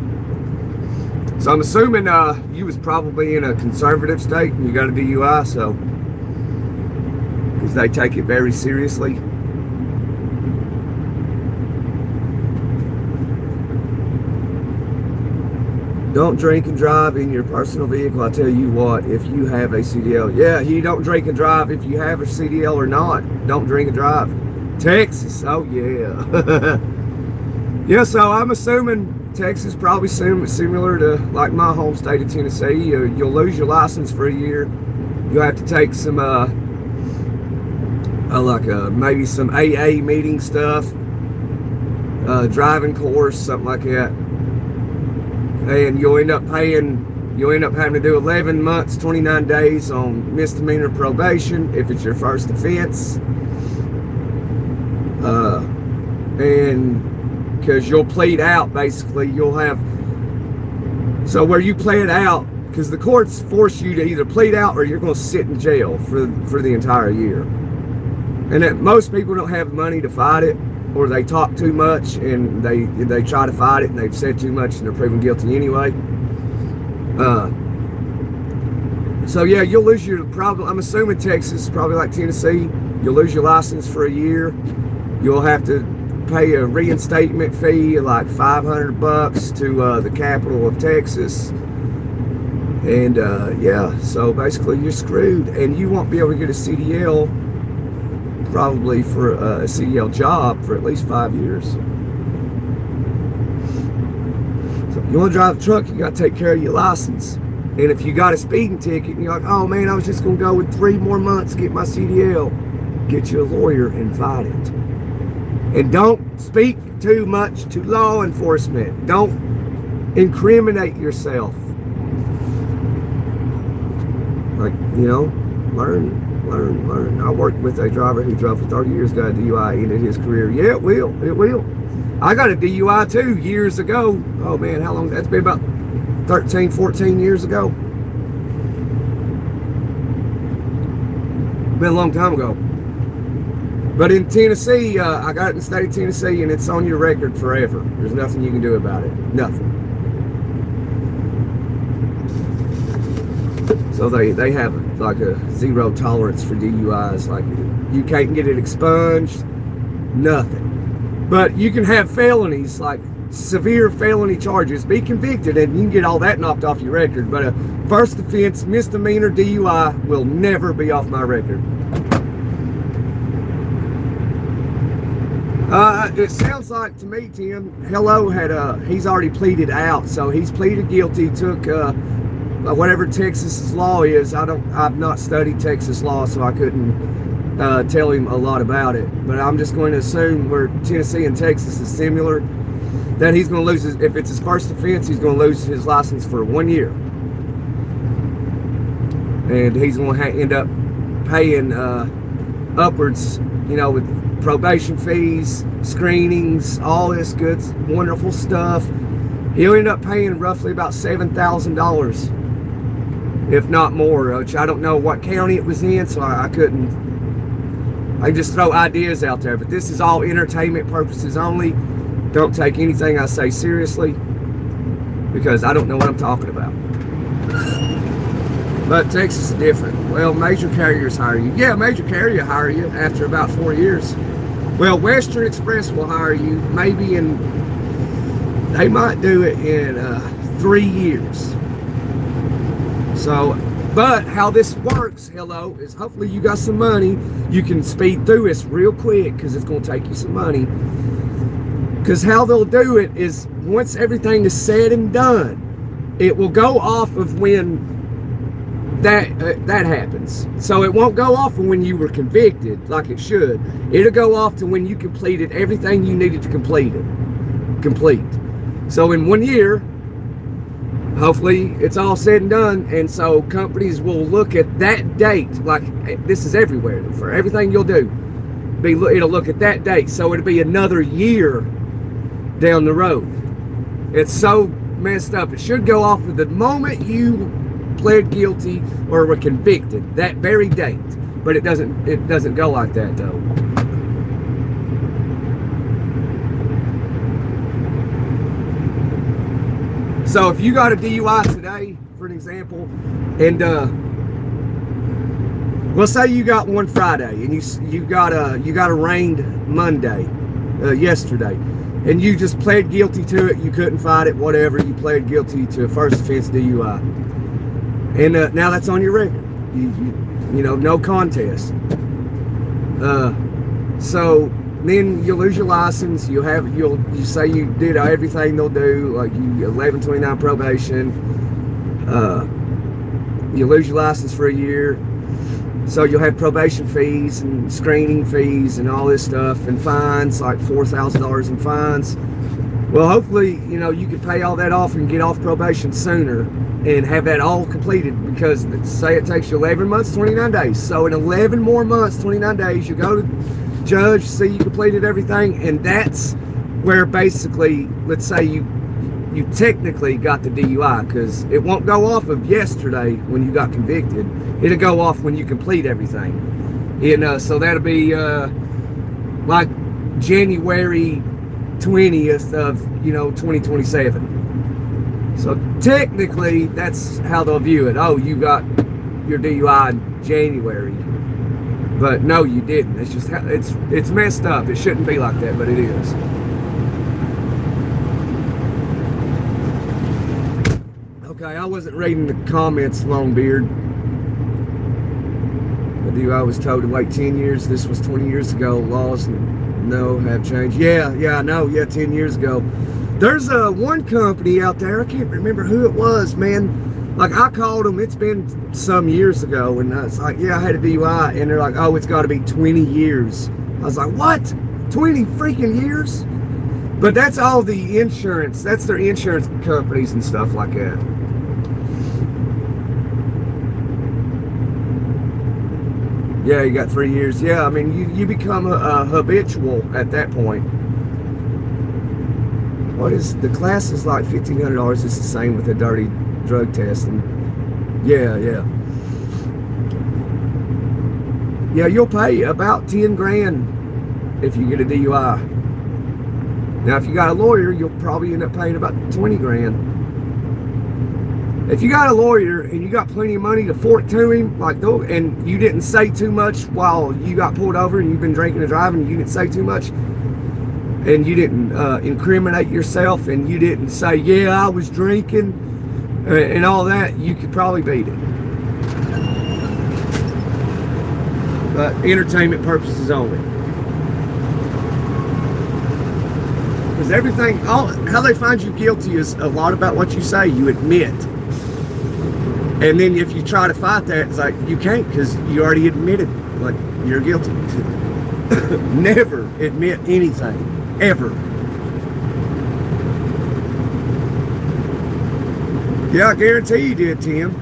So I'm assuming you was probably in a conservative state and you got a DUI, so because they take it very seriously. Don't drink and drive in your personal vehicle. I tell you what, if you have a CDL, yeah, you don't drink and drive if you have a CDL or not. Don't drink and drive. Texas, oh yeah. Yeah, so I'm assuming Texas probably similar to like my home state of Tennessee. You'll lose your license for a year. You'll have to take some maybe some AA meeting stuff, driving course, something like that. And you'll end up having to do 11 months, 29 days on misdemeanor probation if it's your first offense. And because you'll plead out, basically, so where you plead out, because the courts force you to either plead out or you're going to sit in jail for the entire year. And that most people don't have money to fight it, or they talk too much and they try to fight it and they've said too much and they're proven guilty anyway. So yeah, you'll lose your, I'm assuming Texas, probably like Tennessee, you'll lose your license for a year. You'll have to pay a reinstatement fee of like $500 to the capital of Texas. And yeah, so basically you're screwed, and you won't be able to get a CDL probably for a CDL job for at least 5 years. So if you want to drive a truck, you got to take care of your license. And if you got a speeding ticket and you're like, oh man, I was just going to go with 3 more months to get my CDL, get you a lawyer and fight it. And don't speak too much to law enforcement. Don't incriminate yourself. Like, you know, learn. I worked with a driver who drove for 30 years, got a DUI, ended his career. Yeah, it will. I got a DUI too years ago. Oh man, how long? That's been about 13, 14 years ago. Been a long time ago. But in Tennessee, I got it in the state of Tennessee, and it's on your record forever. There's nothing you can do about it. Nothing. So they have like a zero tolerance for DUIs. Like, you can't get it expunged, nothing. But you can have felonies, like severe felony charges, be convicted, and you can get all that knocked off your record. But a first offense misdemeanor DUI will never be off my record. It sounds like to me, Tim, Hello he's already pleaded out, so he's pleaded guilty, took whatever Texas's law is. I've not studied Texas law, so I couldn't tell him a lot about it. But I'm just going to assume where Tennessee and Texas is similar, that he's going to lose his, if it's his first offense, he's going to lose his license for 1 year. And he's going to end up paying upwards, you know, with probation fees, screenings, all this good, wonderful stuff. He'll end up paying roughly about $7,000, if not more, which I don't know what county it was in, so I just throw ideas out there. But this is all entertainment purposes only. Don't take anything I say seriously, because I don't know what I'm talking about. But Texas is different. Well, major carriers hire you. Yeah, major carrier hire you after about 4 years. Well, Western Express will hire you maybe they might do it in 3 years. So, but how this works, Hello, is hopefully you got some money. You can speed through this real quick, because it's going to take you some money. Because how they'll do it is, once everything is said and done, it will go off of when that happens. So it won't go off of when you were convicted like it should. It'll go off to when you completed everything you needed to complete. So in 1 year, hopefully it's all said and done, and so companies will look at that date. Like, this is everywhere for everything you'll do. It'll look at that date, so it'll be another year down the road. It's so messed up. It should go off of the moment you pled guilty or were convicted, that very date. But it doesn't go like that though. So if you got a DUI today, for an example, and well, say you got one Friday, and you got arraigned Monday, yesterday, and you just pled guilty to it. You couldn't fight it, whatever. You pled guilty to a first offense DUI, and now that's on your record. You know, no contest. So then you lose your license. You say you did everything they'll do, like you 1129 probation. You lose your license for a year. So you'll have probation fees and screening fees and all this stuff, and fines, like $4,000 in fines. Well, hopefully, you know, you can pay all that off and get off probation sooner and have that all completed, because say it takes you 11 months, 29 days. So in 11 more months, 29 days, you go to the judge, see you completed everything, and that's where basically, let's say you technically got the DUI, because it won't go off of yesterday when you got convicted. It'll go off when you complete everything. And so that'll be like January 20th of 2027. So technically that's how they'll view it. Oh, you got your DUI in January, but no, you didn't. It's just it's messed up. It shouldn't be like that, but it is. Okay, I wasn't reading the comments, Longbeard. I was told to wait 10 years. This was 20 years ago. Laws have changed. Yeah, I know. Yeah, 10 years ago. There's one company out there. I can't remember who it was, man. Like, I called them. It's been some years ago, and I was like, yeah, I had a DUI, and they're like, oh, it's got to be 20 years. I was like, what? 20 freaking years? But that's all the insurance. That's their insurance companies and stuff like that. Yeah, you got 3 years. Yeah, I mean, you become habitual at that point. What is the class is like $1,500. It's the same with a dirty drug test. And yeah. Yeah, you'll pay about 10 grand if you get a DUI. Now, if you got a lawyer, you'll probably end up paying about 20 grand. If you got a lawyer and you got plenty of money to fork to him, and you didn't say too much while you got pulled over and you've been drinking and driving, and you didn't say too much, and you didn't incriminate yourself, and you didn't say, yeah, I was drinking, and all that, you could probably beat it. But entertainment purposes only. Because everything, how they find you guilty is a lot about what you say. You admit. And then if you try to fight that, it's like, you can't, because you already admitted, like, you're guilty. Never admit anything, ever. Yeah, I guarantee you did, Tim.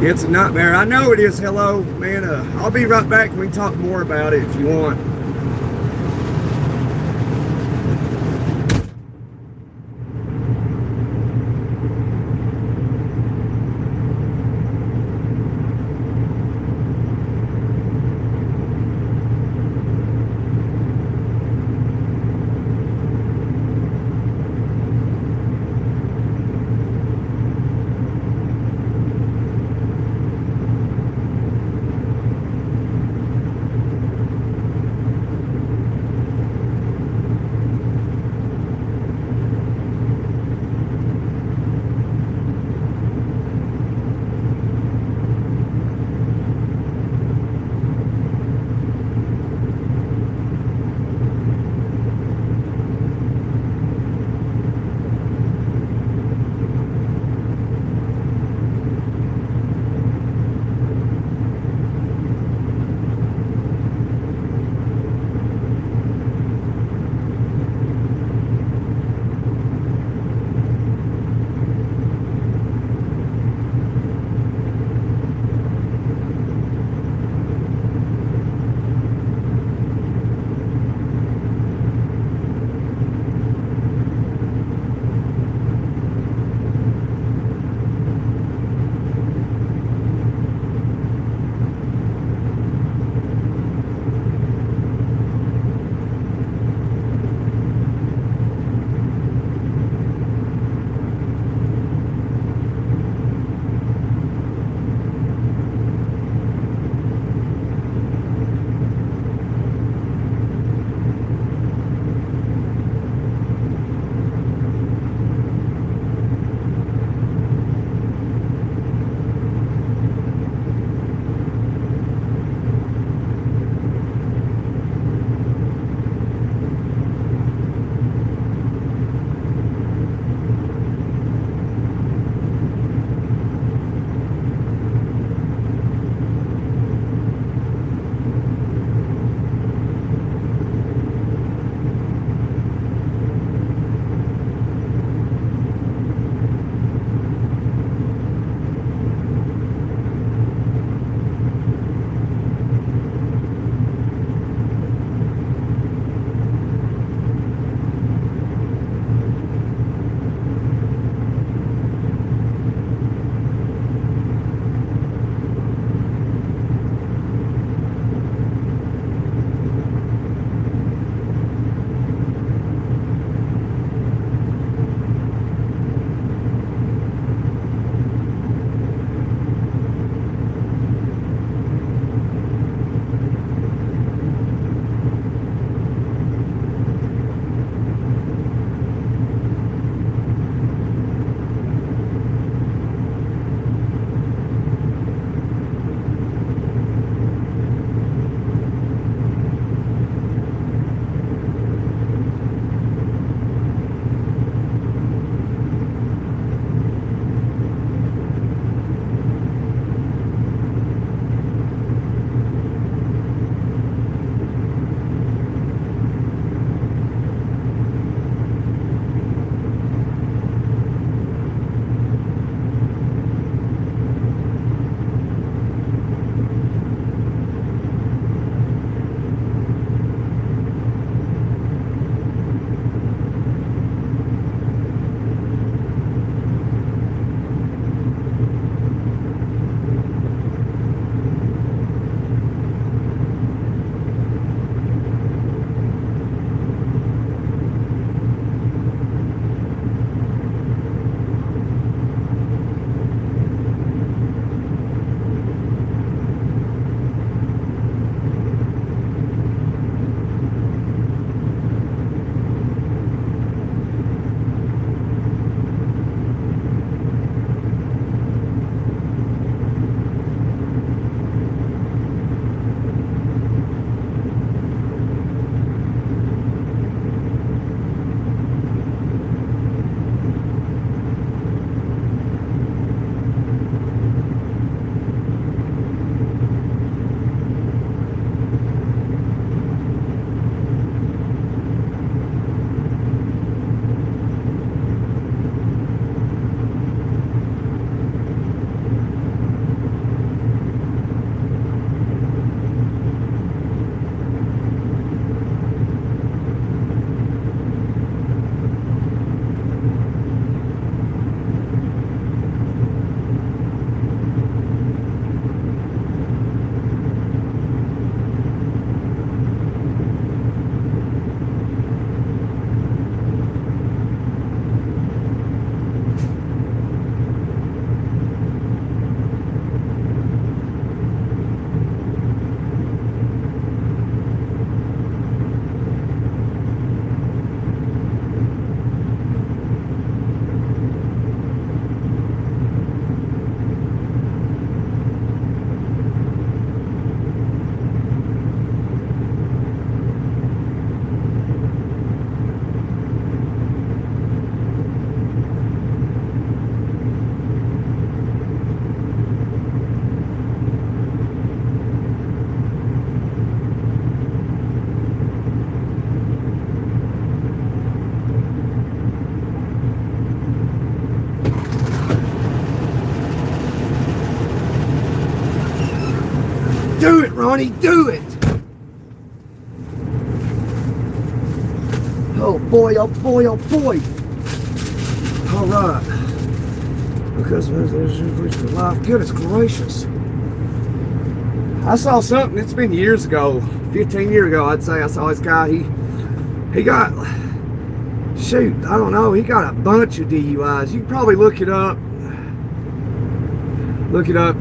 It's a nightmare. I know it is. Hello, man. I'll be right back. We can talk more about it if you want. Do it, Ronnie, do it. Oh boy, oh boy, oh boy. All right. Because there's life. Goodness gracious. I saw something, it's been years ago, 15 years ago, I'd say. I saw this guy, he got, shoot, I don't know, he got a bunch of DUIs. You can probably look it up,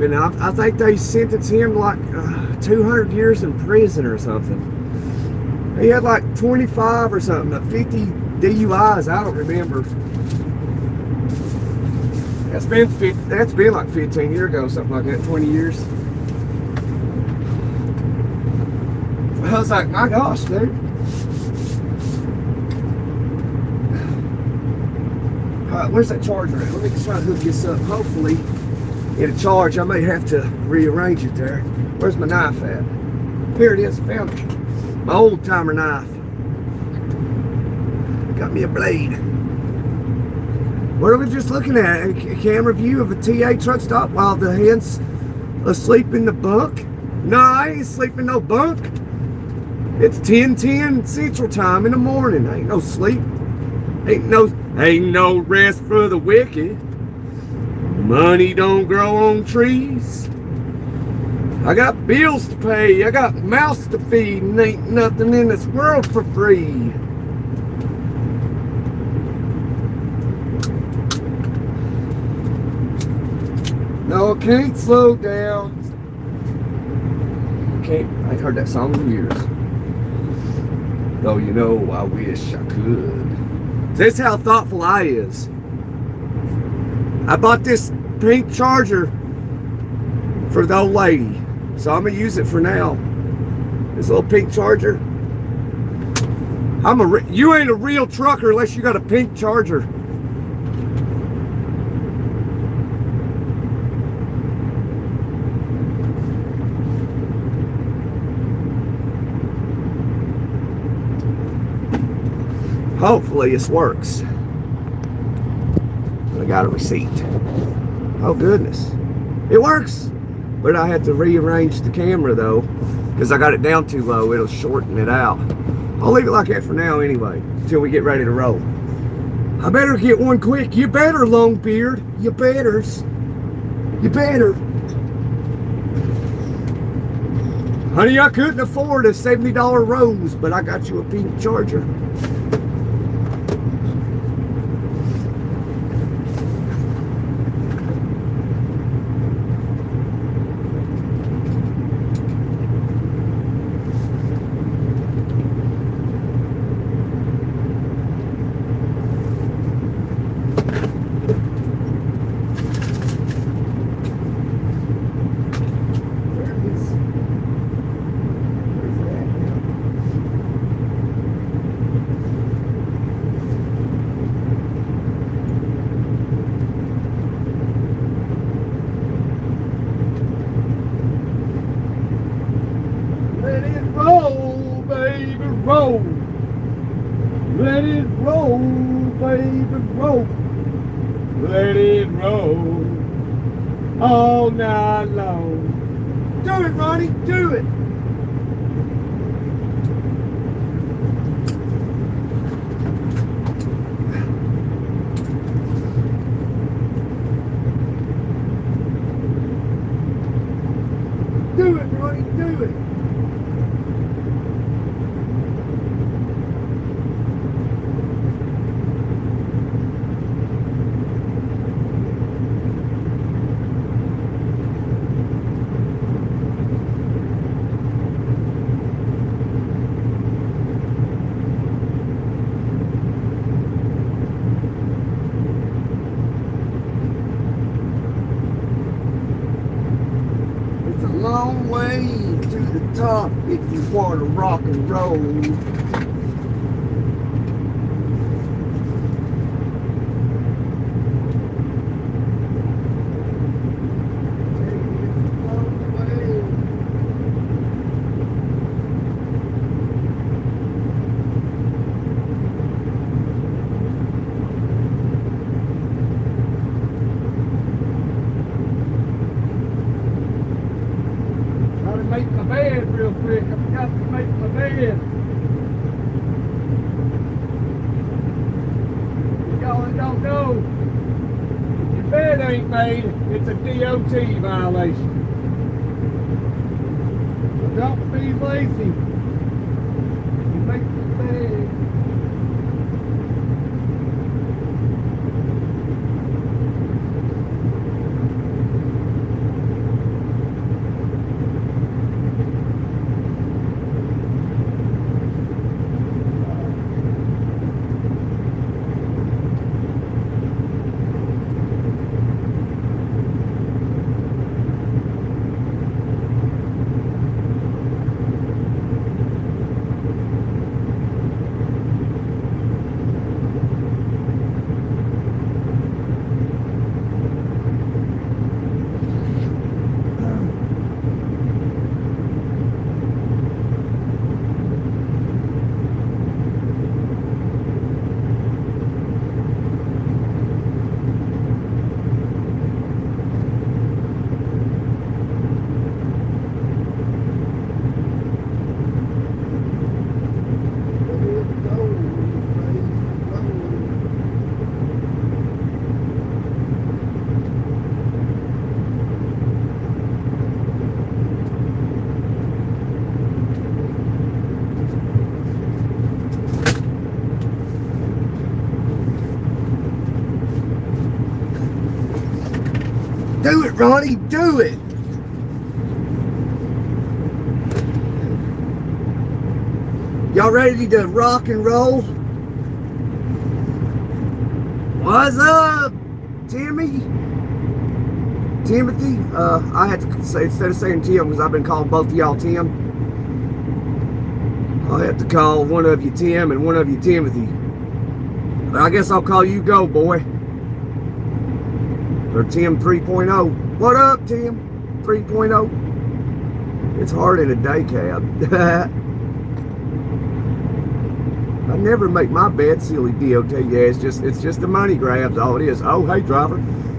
and I think they sentenced him like 200 years in prison or something. He had like 25 or something, 50 DUIs, I don't remember. That's been like 15 years ago, something like that, 20 years. I was like, my gosh, dude. Alright, where's that charger at? Let me try to hook this up. Hopefully, it'll charge. I may have to rearrange it there. Where's my knife at? Here it is, I found it. My old timer knife. Got me a blade. What are we just looking at? A camera view of a TA truck stop while the hen's asleep in the bunk? No, I ain't asleep in no bunk. It's 10:10 Central Time in the morning. Ain't no sleep. Ain't no rest for the wicked. Money don't grow on trees. I got bills to pay. I got mouths to feed, and ain't nothing in this world for free. No, I can't slow down. I ain't heard that song in years. Though you know, I wish I could. This is how thoughtful I is. I bought this pink charger for the old lady, so I'm gonna use it for now. This little pink charger. You ain't a real trucker unless you got a pink charger. Hopefully this works. I got a receipt. Oh goodness. It works. But I have to rearrange the camera though, because I got it down too low. It'll shorten it out. I'll leave it like that for now anyway, until we get ready to roll. I better get one quick. You better, Longbeard. You betters. You better. Honey, I couldn't afford a $70 rose, but I got you a pink charger. Roll. Let it roll, baby, roll. Let it roll all night long. Do it, Ronnie, do it. Do it, Ronnie, do it. Long way to the top if you want to rock and roll. make my bed real quick. I've got to make my bed. Y'all that don't know, if your bed ain't made, it's a DOT violation. So don't be lazy. You make the bed. Do it, Ronnie, do it. Y'all ready to rock and roll? What's up, Timothy? I had to say, instead of saying Tim, because I've been calling both of y'all Tim, I'll have to call one of you Tim and one of you Timothy. But I guess I'll call you Go Boy. Or Tim 3.0. What up, Tim 3.0? It's hard in a day cab. I never make my bed, silly DOT. Yeah, it's just the money grabs, all it is. Oh, hey, driver,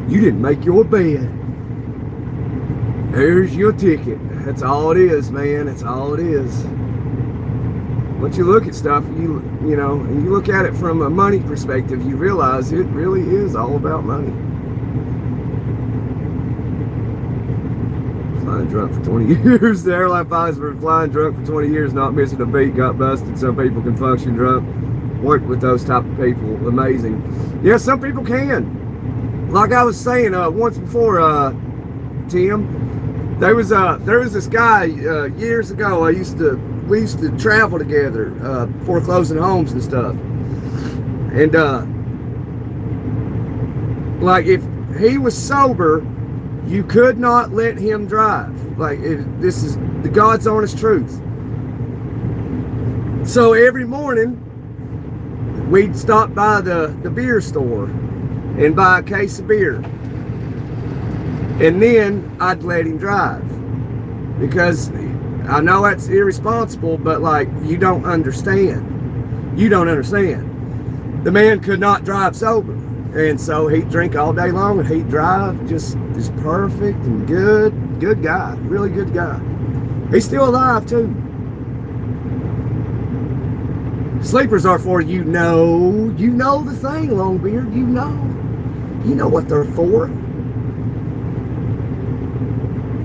you didn't make your bed. There's your ticket. That's all it is, man. That's all it is. Once you look at stuff, you know, and you look at it from a money perspective, you realize it really is all about money. Flying drunk for 20 years. The airline pilots were flying drunk for 20 years, not missing a beat, got busted. Some people can function drunk. Worked with those type of people. Amazing. Yeah, some people can. Like I was saying once before, Tim, there was this guy years ago. We used to travel together, foreclosing homes and stuff. And like if he was sober, you could not let him drive. Like, this is the God's honest truth. So every morning, we'd stop by the beer store and buy a case of beer. And then I'd let him drive. Because I know that's irresponsible, but like, you don't understand. You don't understand. The man could not drive sober. And so he'd drink all day long and he'd drive just perfect and good guy, really good guy. He's still alive too. Sleepers are for you know the thing, Longbeard, you know what they're for.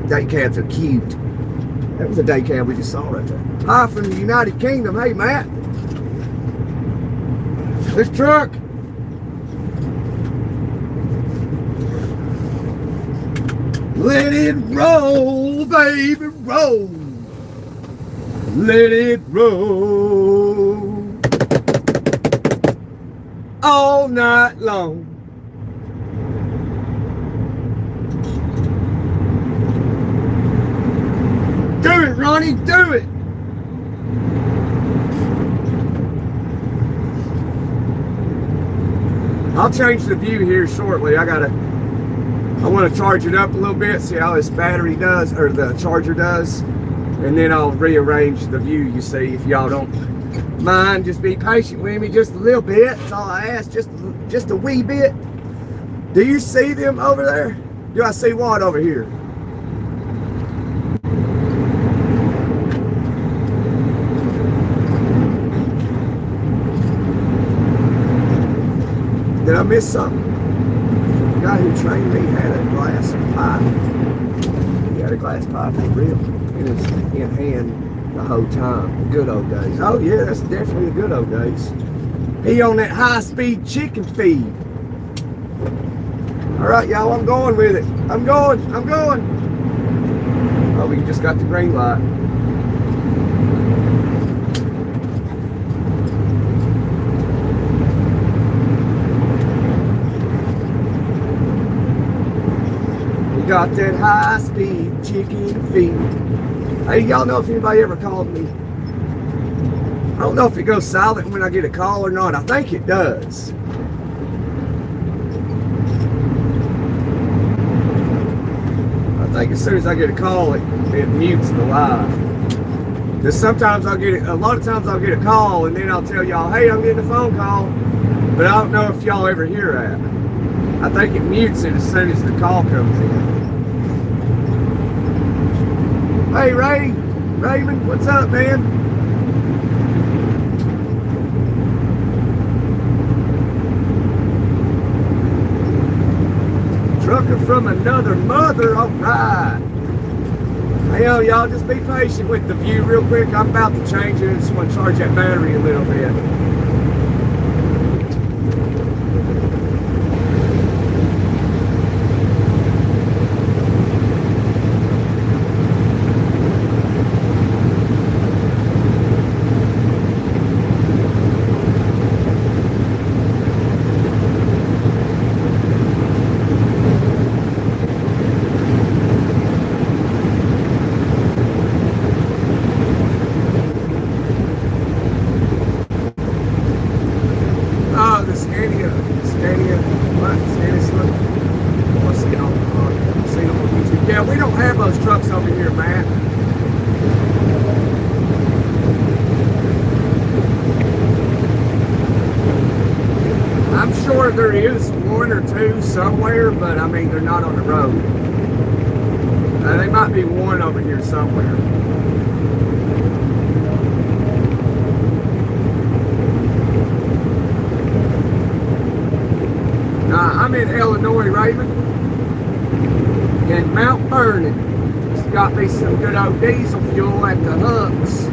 Day cabs are cute. That was a day cab we just saw right there. Hi from the United Kingdom. Hey, Matt. This truck. Let it roll, baby, roll. Let it roll. All night long. Do it, Ronnie, do it. I'll change the view here shortly. I want to charge it up a little bit, see how this battery does, or the charger does, and then I'll rearrange the view, you see, if y'all don't mind. Just be patient with me just a little bit. That's all I ask, just a wee bit. Do you see them over there? Do I see what over here? Did I miss something? The guy who trained me had a glass pipe. He had a glass pipe for real in hand the whole time. The good old days. Oh yeah, that's definitely the good old days. He on that high-speed chicken feed. All right, y'all, I'm going with it. I'm going. Oh, we just got the green light. We got that high-speed chicken feed. Hey, y'all know if anybody ever called me? I don't know if it goes silent when I get a call or not. I think it does. I think as soon as I get a call, it mutes the live. Because sometimes a lot of times I'll get a call and then I'll tell y'all, hey, I'm getting a phone call. But I don't know if y'all ever hear that. I think it mutes it as soon as the call comes in. Hey, Raymond, what's up, man? Trucker from another mother, all right. Hey, y'all, just be patient with the view real quick. I'm about to change it. I just want to charge that battery a little bit. Yeah, we don't have those trucks over here, Matt. I'm sure there is one or two somewhere, but I mean, they're not on the road. They might be one over here somewhere. I'm in Illinois, Raymond, in Mount Vernon. It's got me some good old diesel fuel at the hooks.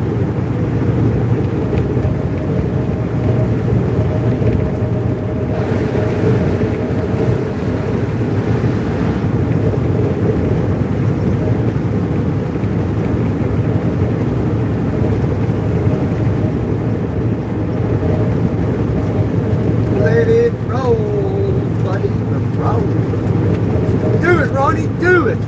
Let it roll, buddy, roll. Do it, Ronnie, do it.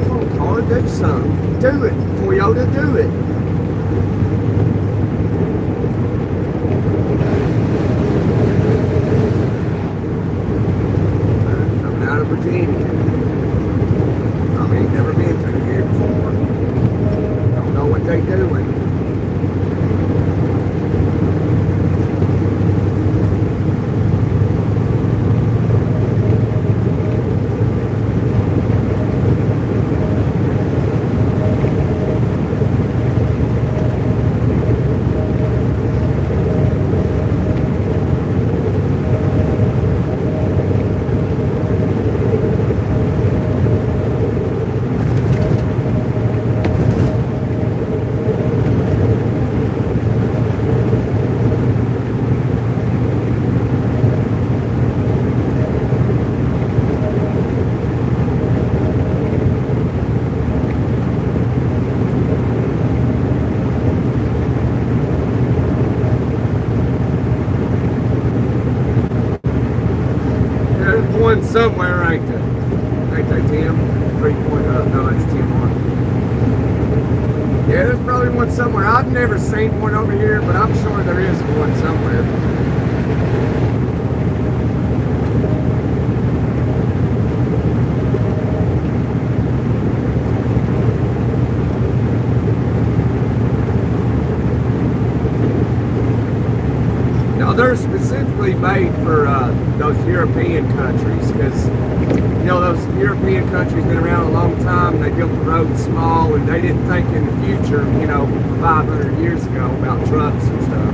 Come on, car, do something. Do it, Toyota, do it. Coming out of Virginia. I mean, never been through here before. Don't know what they doing. One somewhere, ain't there? Ain't they, Tim? 3 point up. No, it's Tim on. Yeah, there's probably one somewhere. I've never seen one over here, but I'm sure there is one somewhere. Now, they're specifically made for those European countries because you know, those European countries been around a long time. They built the roads small, and they didn't think in the future, you know, 500 years ago about trucks and stuff.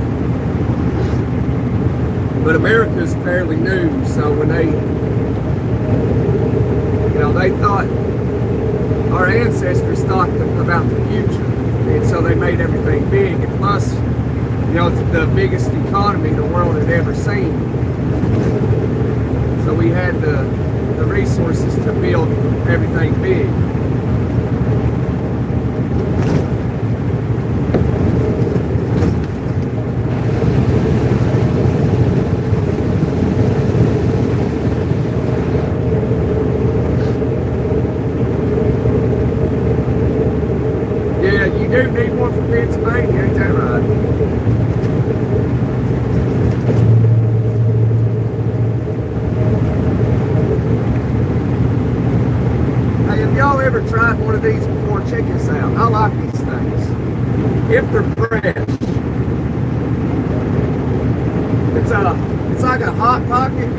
But America's fairly new, so when they, you know, they thought, our ancestors thought about the future, and so they made everything big. And plus, you know, it's the biggest economy the world had ever seen. So we had the resources to build everything big. Yeah, you do need one from Pennsylvania, ain't that right? Y'all ever tried one of these before? Check this out. I like these things. If they're fresh. It's like a hot pocket.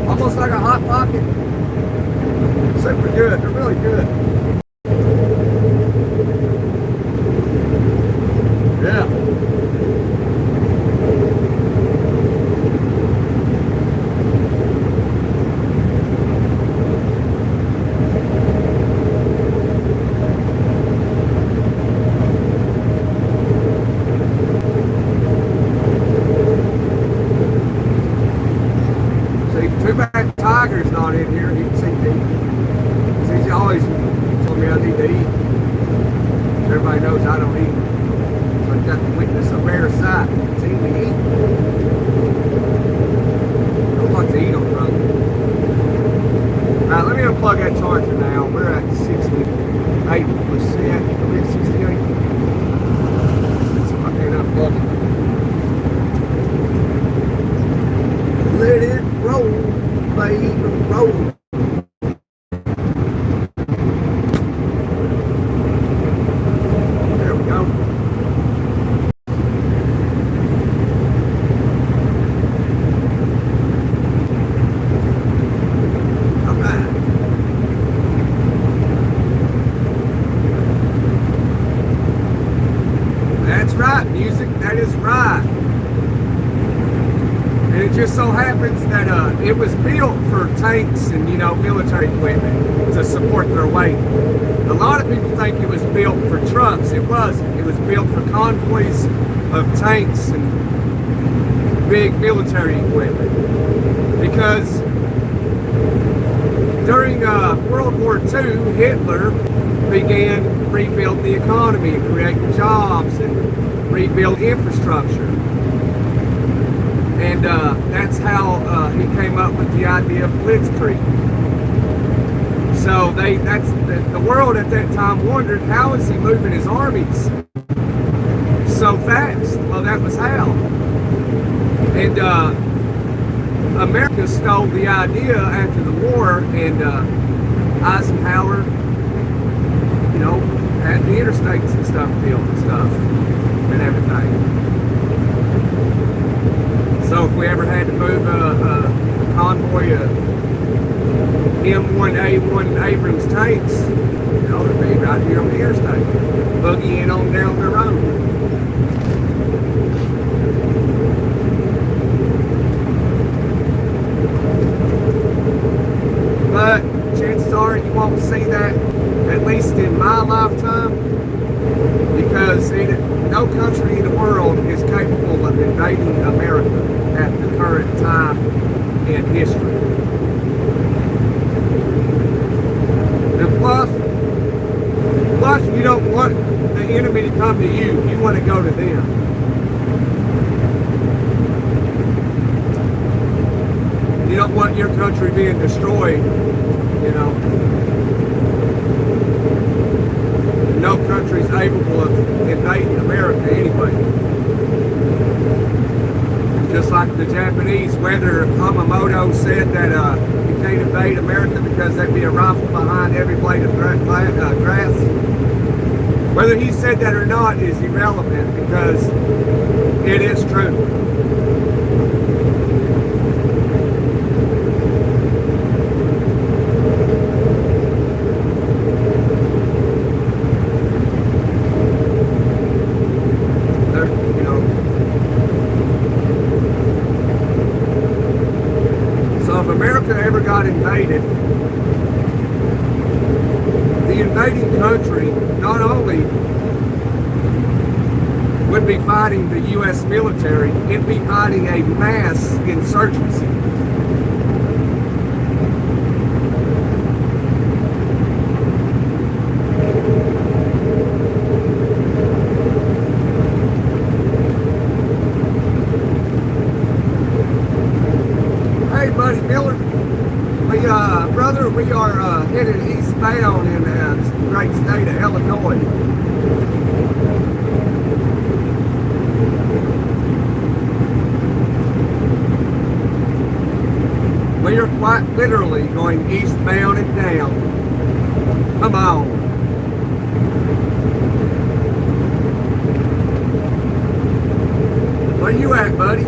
Almost like a hot pocket. Super good. They're really good. Yeah. Too bad Tiger's not in here. He can see me. He's always told me I need to eat. Everybody knows I don't eat. So I got to witness a rare sight. See me eat. I don't like to eat on the road. Alright, let me unplug that charger now. We're at 68%. Are we at 68? So I can't unplug it. Let it roll, baby, roll. There we go. All right. That's right, music. That is right. And it just so happens that it was built for tanks and, you know, military equipment to support their weight. A lot of people think it was built for trucks. It wasn't. It was built for convoys of tanks and big military equipment. Because during World War II, Hitler began rebuilding the economy and creating jobs and rebuild infrastructure. And that's how he came up with the idea of blitzkrieg. So the world at that time wondered, how is he moving his armies so fast? Well, that was how. And America stole the idea after the war, and Eisenhower, you know, had the interstates and stuff built and stuff and everything. So if we ever had to move a convoy of M1A1 Abrams tanks, you know, it'd be right here on the interstate, boogieing on down the road. But chances are you won't see that, at least in my lifetime, because no country in the world is capable of invading America at the current time in history. And plus you don't want the enemy to come to you. You want to go to them. You don't want your country being destroyed, you know. No country's capable of invading America anyway. Just like the Japanese, whether Hamamoto said that you can't invade America because there'd be a rifle behind every blade of grass, whether he said that or not is irrelevant, because It is true. You know. So if America ever got invaded, the invading country not only would be fighting the U.S. military, it'd be fighting a mass insurgency. Hey, buddy Miller, brother, we are headed eastbound in the great state of Illinois. We are quite literally going eastbound and down. Come on. Where you at, buddy?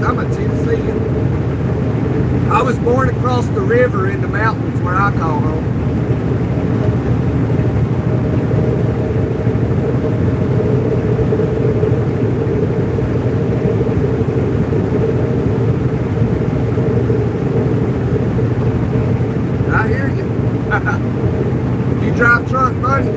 I'm a Tennessean. I was born across the river in the mountains where I call home. I hear you. You drive truck, buddy?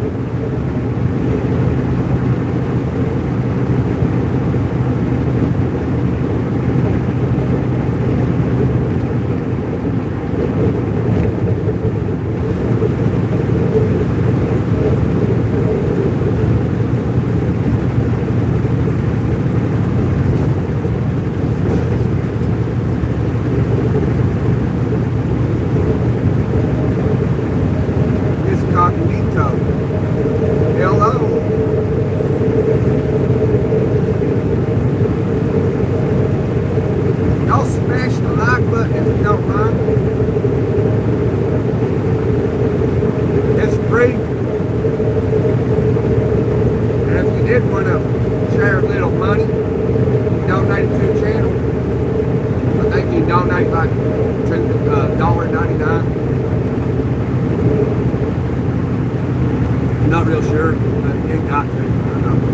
Donate like $1.99. Not real sure, but you ain't got to.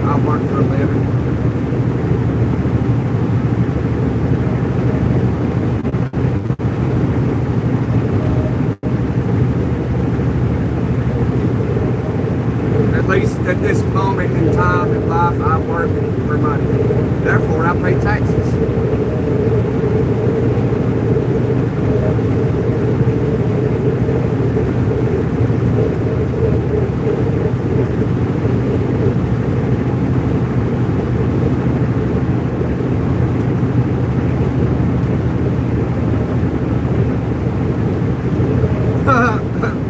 I work for a living. At least at this moment in time in life, I work for money. Therefore, I pay taxes.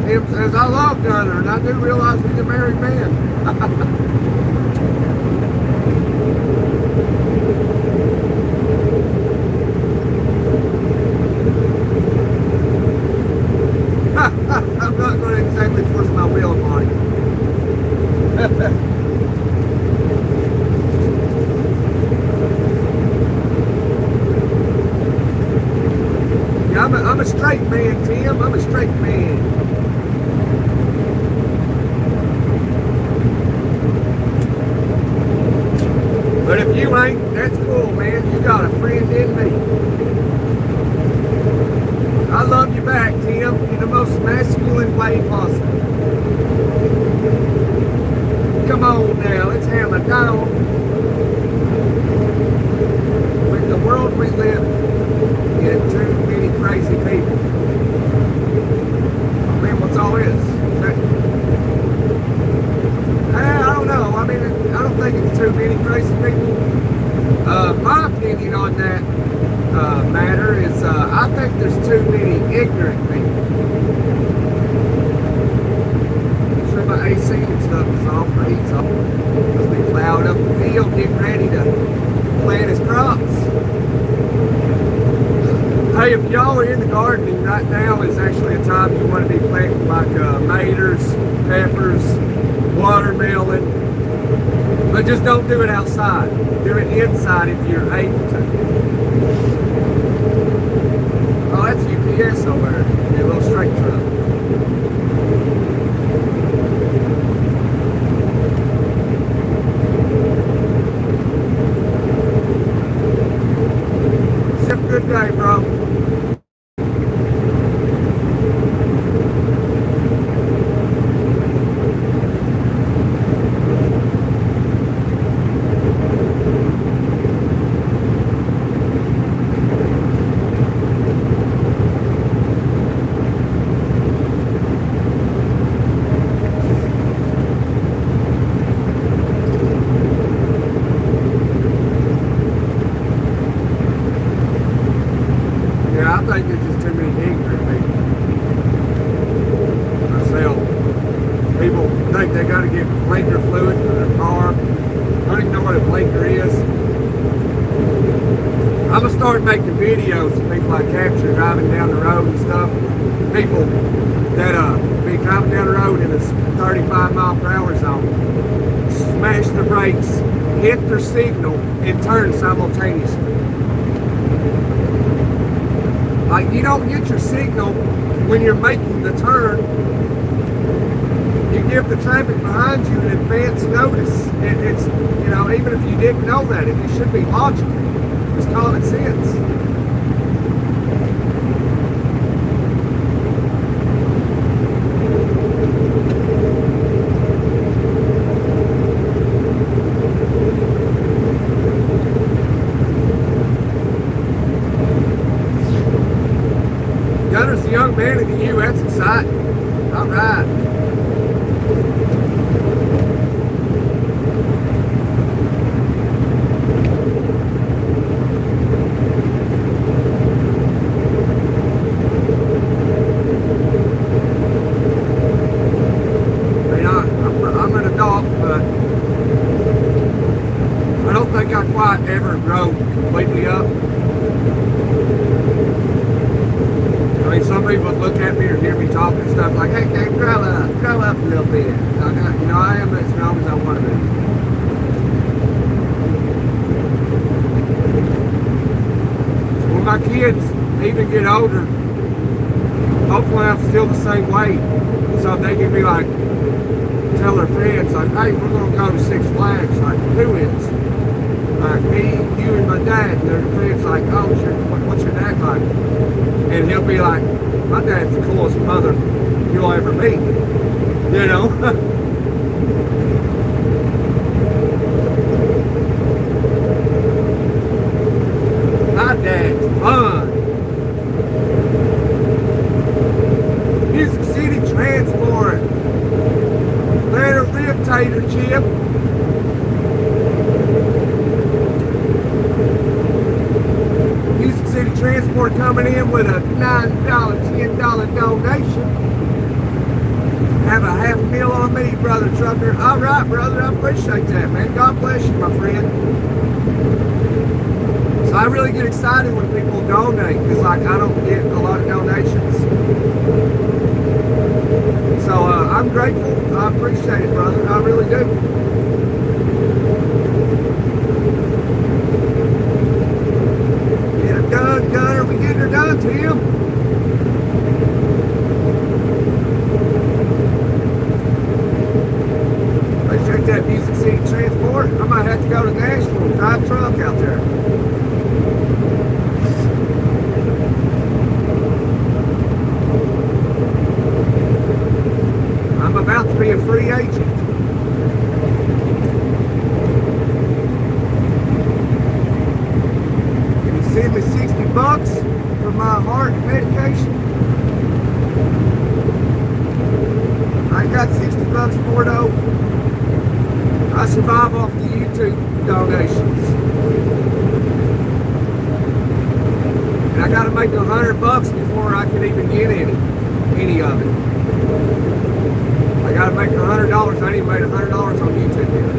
Him says, I love Gunner, and I do realize he's a married man. I'm not going to exactly force my will upon him. Yeah, I'm a straight man, Tim. I'm a straight man. But if you ain't, that's cool, man. You got a friend in me. I love you back, Tim, in the most masculine way possible. Come on now, let's hammer down. With the world we live in, too many crazy people. I mean, what's all this? I don't know. I mean, I don't think it's too many crazy people. My opinion on that matter tomatoes, peppers, watermelon. But just don't do it outside. Do it inside if you're able to. Oh, that's UPS over there. A little straight truck. Have a good day, bro. I think there's just too many ignorant people. Myself. People think they got to get blinker fluid for their car. I don't even know what a blinker is. I'm going to start making videos of people I capture driving down the road and stuff. People that be driving down the road in a 35 mile per hour zone, smash their brakes, hit their signal, and turn simultaneously. Like, you don't get your signal when you're making the turn. You give the traffic behind you an advance notice. It's, you know, even if you didn't know that, it should be logical. It's common sense. Gunner's a young man in the U. That's exciting. All right. I'm an adult, but I don't think I quite ever grow completely up. I mean, some people would look at me or hear me talk and stuff like, hey, Dave, grow up a little bit. You know, I am as strong as I want to be. When my kids even get older, hopefully I'm still the same way. So they can be like, tell their friends, like, hey, we're going to go to Six Flags. Like, who is? Like, me, you, and my dad. And their friends like, oh, what's your dad like? And he'll be like, my dad's the coolest mother you'll ever meet. You know? My dad's fun. Music City Transport. Better rib tater chip. Music City Transport coming in with a $9, $10 donation. Have a half meal on me, brother trucker. All right, brother, I appreciate that, man. God bless you, my friend. So I really get excited when people donate, because like I don't get a lot of donations. So I'm grateful. I appreciate it, brother. I really do. Get her done, Gunner. We getting her done, Tim. Appreciate that, Music City Transport. I might have to go to Nashville and drive a truck out there. I'm about to be a free agent. Can you send me $60 for my heart medication? I got $60 for it though. I survive off the YouTube donations. And I gotta make $100 before I can even get any of it. I gotta make $100. I ain't even made $100 on YouTube yet.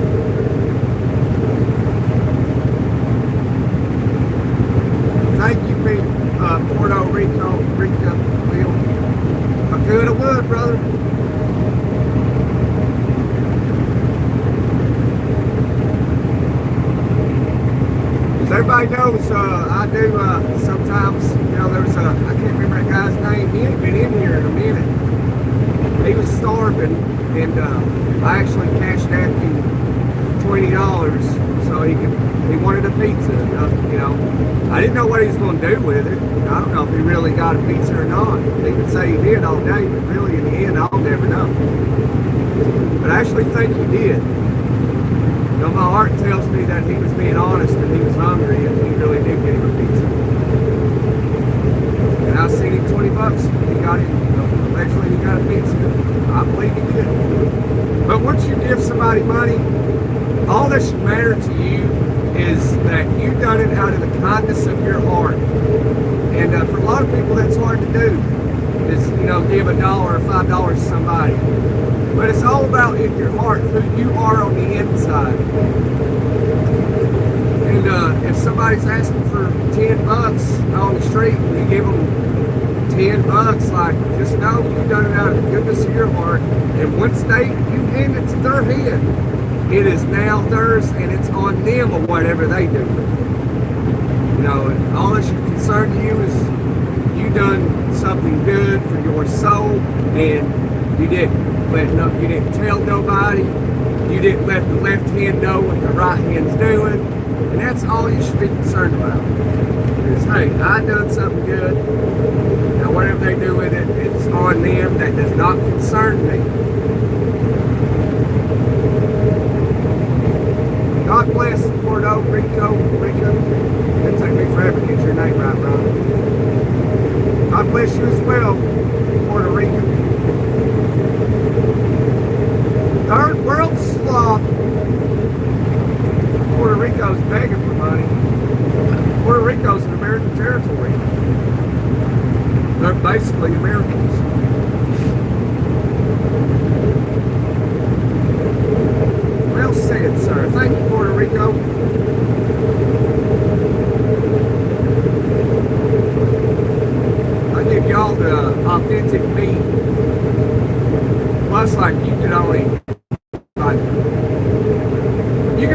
Thank you, Puerto Rico, Will. If I could, I would, brother. everybody knows I do sometimes, you know, there's a, I can't remember that guy's name. He ain't been in here in a minute. He was starving, and I actually cashed out him $20 so he wanted a pizza. You know, I didn't know what he was going to do with it. I don't know if he really got a pizza or not. He could say he did all day, but really in the end, I'll never know. But I actually think he did. You know, my heart tells me that he was being honest and he was hungry and he really did get him a pizza. And I sent him $20. He got it. Eventually he got a pizza. I believe he did. But once you give somebody money, all that should matter to you is that you've done it out of the kindness of your heart. And for a lot of people, that's hard to do. Is, you know, give $1 or $5 to somebody. But it's all about in your heart who you are on the inside. And if somebody's asking for $10 on the street, and you give them $10, like, just know you've done it out of the goodness of your heart. And once you hand it to their hand, it is now theirs, and it's on them or whatever they do. You know, and all that should concern you is you done something good for your soul, and you didn't tell nobody. You didn't let the left hand know what the right hand's doing, and that's all you should be concerned about. Is, hey, I done something good. Now whatever they do with it, it's on them. That does not concern me. God bless Puerto Rico. It'll take me forever to get your name right, brother. God bless you as well, Puerto Rico. Third world sloth. Puerto Rico's begging for money. Puerto Rico's an American territory. They're basically Americans. Well said, sir. Thank you, Puerto Rico. I give y'all the authentic meat. Plus, like, you can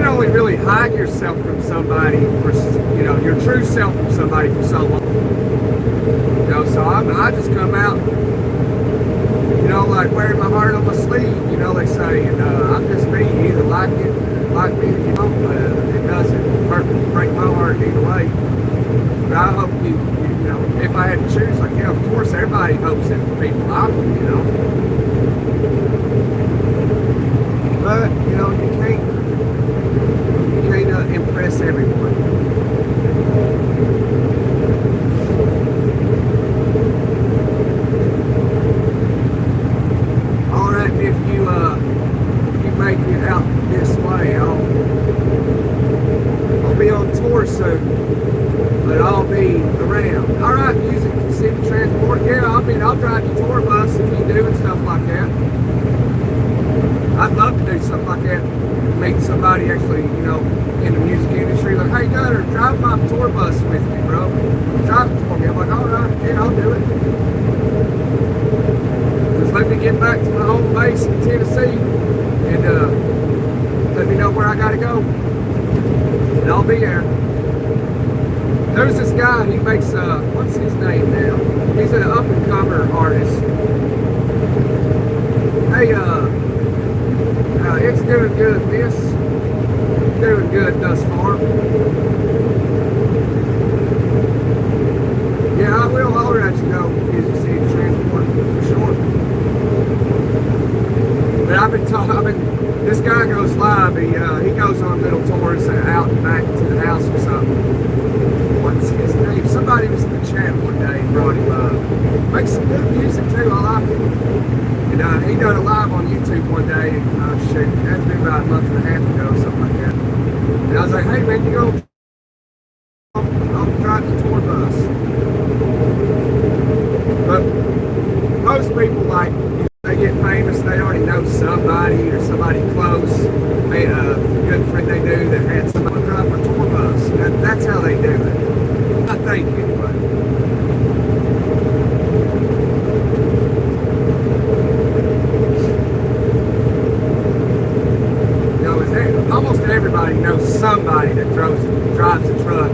only really hide yourself from somebody for, you know, your true self from somebody for so long. You know, so I just come out, you know, like wearing my heart on my sleeve, you know, they say, and I'm just me. You either like me or you don't. It doesn't break my heart either way. But I hope you know, if I had to choose, like, yeah, of course, everybody hopes that people like them, you know. But, you know, you can't impress everyone. All right, if you make it out this way, I'll be on tour soon, but I'll be around. All right, using city transport. Yeah, I'll drive you tour bus if you do and stuff like that. I'd love to do something like that. Meet somebody actually, you know, in the music industry, like, hey, Gunner, drive my tour bus with me, bro. Drive it for me. I'm like, all right, yeah, I'll do it. Just let me get back to my home base in Tennessee, and let me know where I gotta go, and I'll be there. There's this guy, he makes, what's his name now? He's an up-and-comer artist. Hey, it's doing good, miss. Doing good thus far. Yeah, I will holler at you though, Music City Transport, for sure. But this guy goes live, he goes on little tours out and back to the house or something. What's his name? Somebody was in the chat one day and brought him up. Makes some good music too, I like it. And he done a live on YouTube one day, shoot, that's been about a month and a half ago, something like that. And I was like, hey man, you go, I'll drive the tour bus. But most people, like, they get famous, they already know somebody or somebody close, made a good friend they knew that had somebody drive a tour bus. That's how they do it. I think, anyway. Almost everybody knows somebody that drives a truck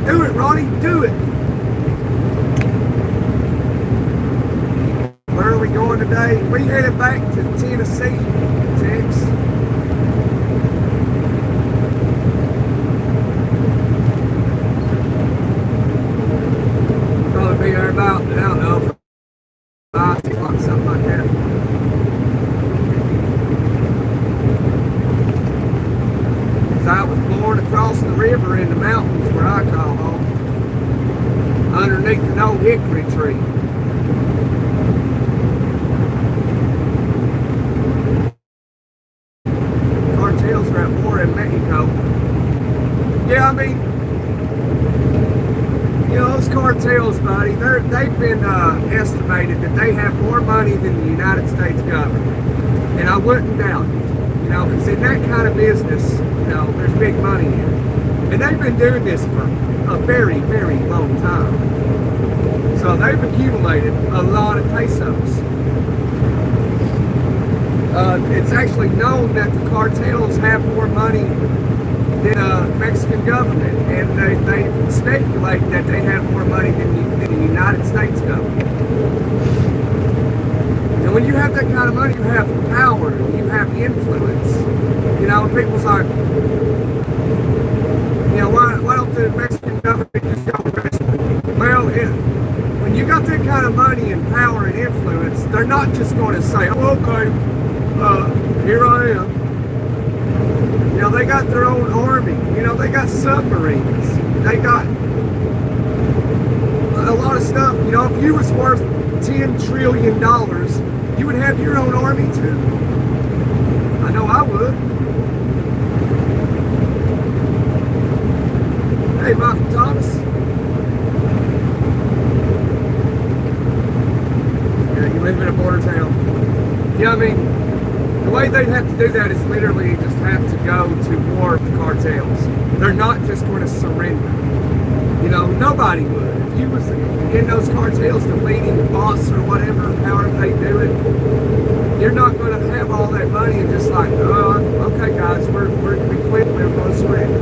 Do it, Ronnie, do it. Where are we going today? We headed back to Tennessee, Tex. Probably be there about, I don't know, 5 o'clock, something like that. Because I was born across the river in the mountains where I call home, underneath an old hickory tree. Cartels are at war in Mexico. Yeah, I mean, you know, those cartels, buddy, they've been estimated that they have more money than the United States government. And I wouldn't doubt it, you know, because in that kind of business, you know, there's big money in it. And they've been doing this for a very, very long time. So they've accumulated a lot of pesos. It's actually known that the cartels have more money than the Mexican government, and they speculate that they have more money than the United States government. And when you have that kind of money, you have power, you have influence. You know, people's like, you know, why don't the Mexican government just go arrest me? Well, when you got that kind of money and power and influence, they're not just going to say, oh, okay, here I am. You know, they got their own army. You know, they got submarines. They got a lot of stuff. You know, if you was worth $10 trillion, you would have your own army too. I know I would. Hey, Michael Thomas. Yeah, you live in a border town. Yeah, I mean, the way they'd have to do that is literally just have to go to war with the cartels. They're not just going to surrender. You know, nobody would. If you was in those cartels, the leading boss or whatever, however they do it, you're not going to have all that money and just like, oh, okay, guys, we quit, we're going to surrender.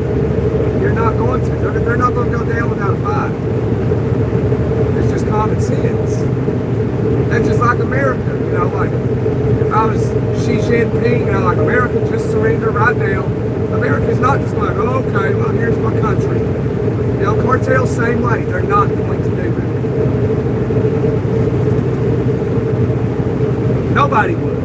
You're not going to. They're not going to go down without a fight. It's just common sense. That's just like America, you know, like if I was Xi Jinping, you know, like America, just surrender right now. America's not just like, oh, okay, well, here's my country. You know, cartels, same way. They're not going to do that. Nobody would.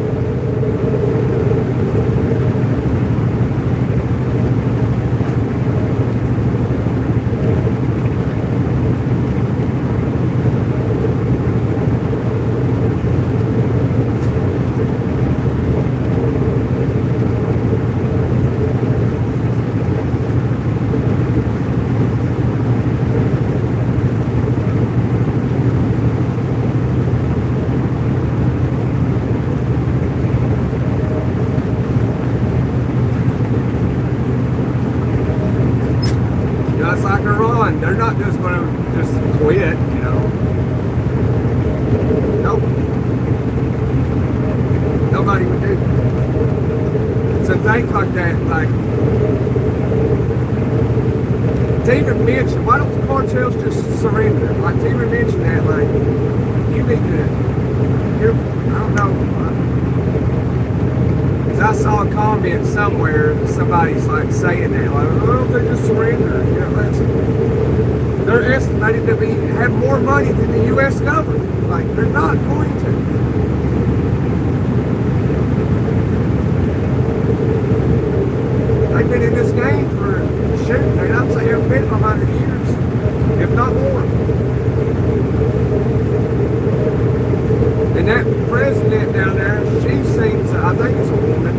It's like Iran. They're not just going to just quit, you know. Nope. Nobody would do that. So think like that, like, to even mention, why don't the cartels just surrender? Like, to even mention that, like, you need to, I don't know. I saw a comment somewhere, somebody's like saying that, like, oh, they just surrender. You know, they're estimated to have more money than the U.S. government. Like, they're not going to. They've been in this game for, shoot, I'd say they've been 100 years, if not more. And that president down there, she seems, I think it's a woman,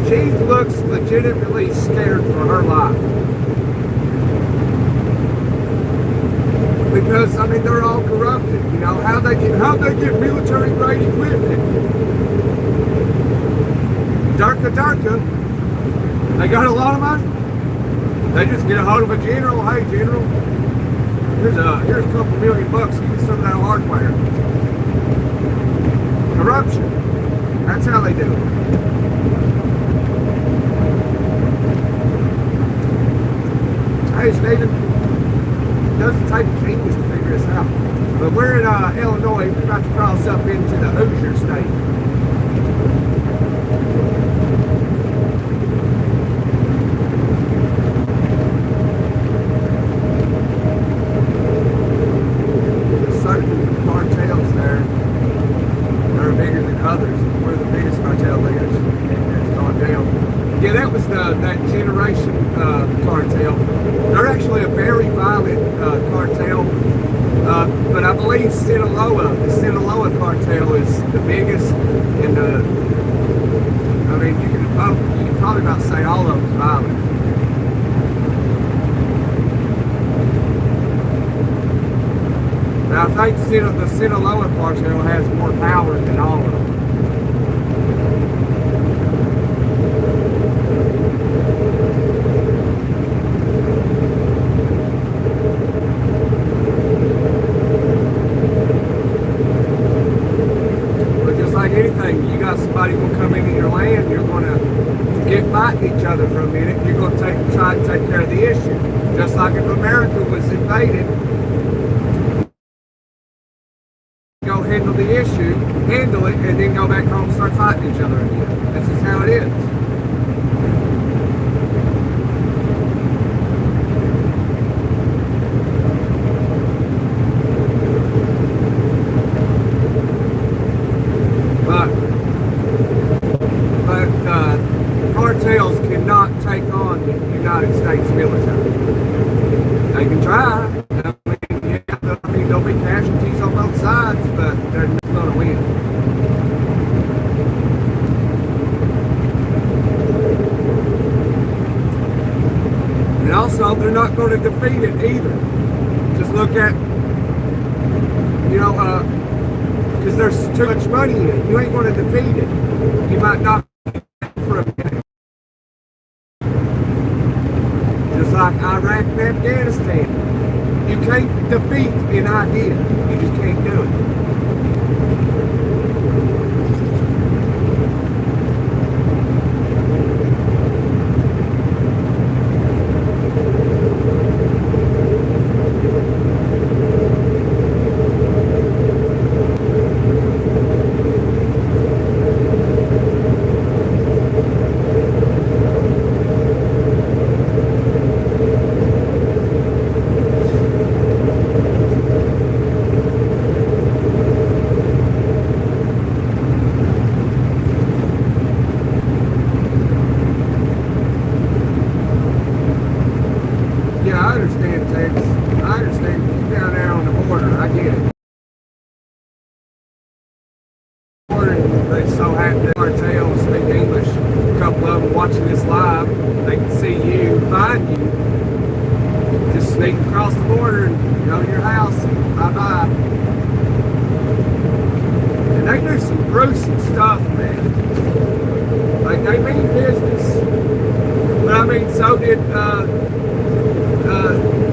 she looks legitimately scared for her life. Because, I mean, they're all corrupted. You know, how'd they get military grade equipment? Darka. They got a lot of money. They just get a hold of a general. Hey, general, here's a couple $1 million. Use some of that hardware. Corruption. That's how they do it. Hey, Hey, Stephen, it doesn't take a genius to figure this out. But we're in Illinois. We're about to cross up into the Hoosier State. There's certain cartels there that are bigger than others. We're the biggest cartel leaders. It's gone down. Yeah, that was that generation cartel. They're actually a very violent cartel. But I believe the Sinaloa cartel is the biggest, and I mean, you can probably about say all of them violent. Now I think the Sinaloa cartel has more power than all of them. Anything, you got somebody going to come into your land, you're going to get fighting each other for a minute, you're going to try to take care of the issue. Just like if America was invaded, go handle the issue, handle it, and then go back home and start fighting each other again. This is how it is. Cartels cannot take on the United States military. They can try. I mean, there'll be casualties on both sides, but they're not going to win. And also, they're not going to defeat it either. Just look at, because there's too much money in it. You ain't going to defeat it. You might not for a minute. Just like Iraq and Afghanistan. You can't defeat an idea. You just can't do it. I understand, Tex. I understand. You down there on the border. I get it. They so happen that cartels speak English. A couple of them watching this live, they can see you, find you, just sneak across the border and go to your house. Bye-bye. And they do some gruesome stuff, man. Like, they mean business. But I mean, so did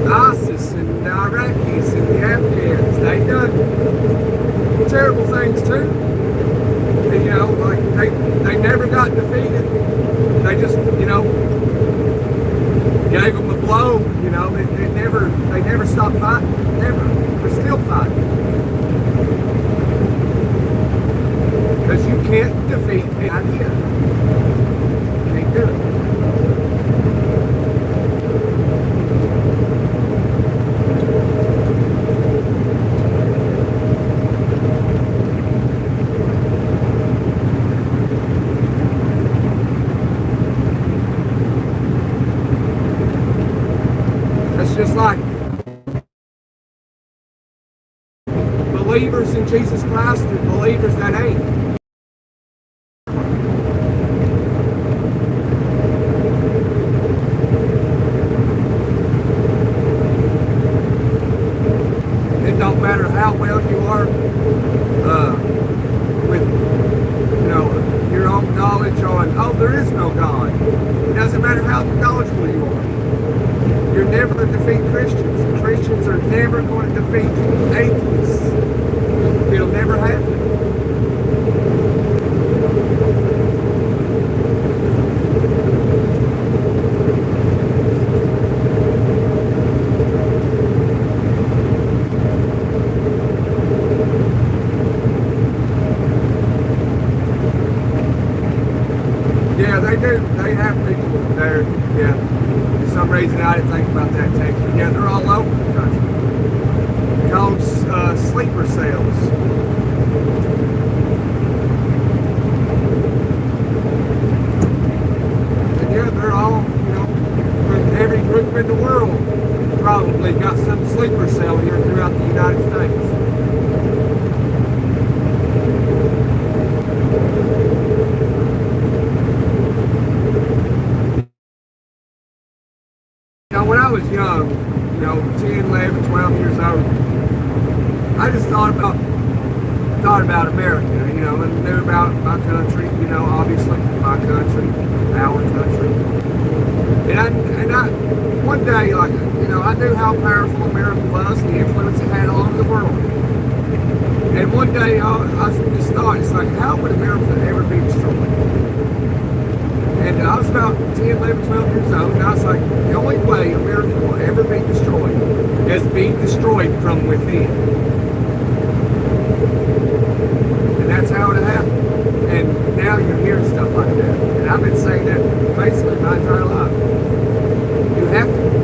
ISIS and the Iraqis and the Afghans. They done terrible things too. And, like they never got defeated. They just, gave them a blow. They never stopped fighting. Never. They're still fighting. Because you can't defeat an idea. You can't do it. Just like believers in Jesus Christ and believers that ain't. It don't matter how well you are with your own knowledge on, oh, there is no God. It doesn't matter how knowledgeable you are. You're never going to defeat Christians. Christians are never going to defeat atheists. It'll never happen. Yeah, they do. They have people there. Yeah. For some reason, I didn't think about that, Texas. Yeah, they're all over the country. Called sleeper cells. And yeah, they're all, every group in the world probably got some sleeper cell here throughout the United States. When I was young, 10, 11, 12 years old, I just thought about America, and knew about my country, obviously my country, our country. And I one day, I knew how powerful America was, the influence it had all over the world. And one day I just thought, it's like, how would America ever be destroyed? And I was about 10, 11, 12 years old, and I was like, the only way America will ever be destroyed is being destroyed from within. And that's how it happened. And now you're hearing stuff like that. And I've been saying that basically my entire life.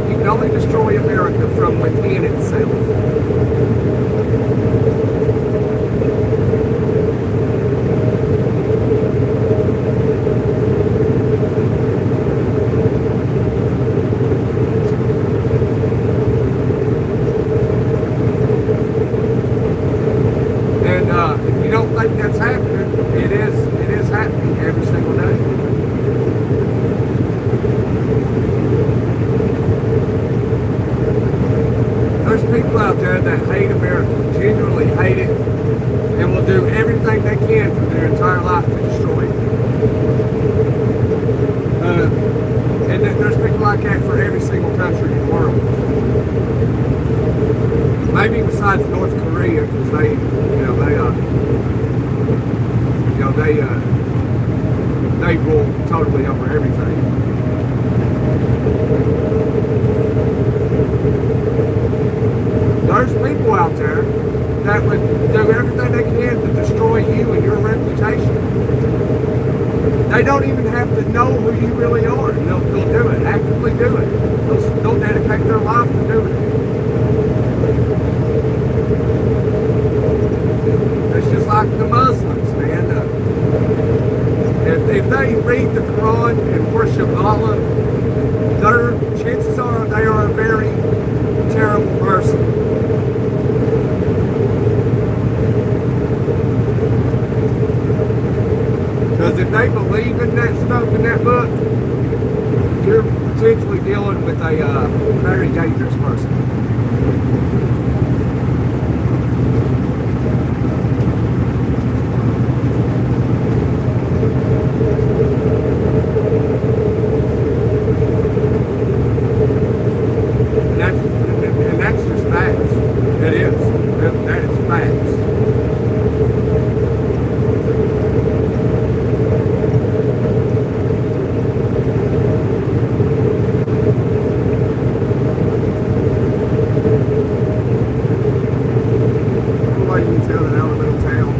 You can only destroy America from within itself. That's happening. It is happening every single day. There's people out there that hate America, genuinely hate it, and will do everything they can for their entire life to destroy it. And there's people like that for every single country in the world. Maybe besides North Korea, because they rule totally over everything. There's people out there that would do everything they can to destroy you and your reputation. They don't even have to know who you really are. They'll do it, actively do it. They'll dedicate their life to do it. It's just like the Muslims, man. If they read the Quran and worship Allah, their chances are they are a very terrible person. Because if they believe in that stuff in that book, you're potentially dealing with a very dangerous person. And that's just facts. It is. That is facts. Well, you can tell that our little town.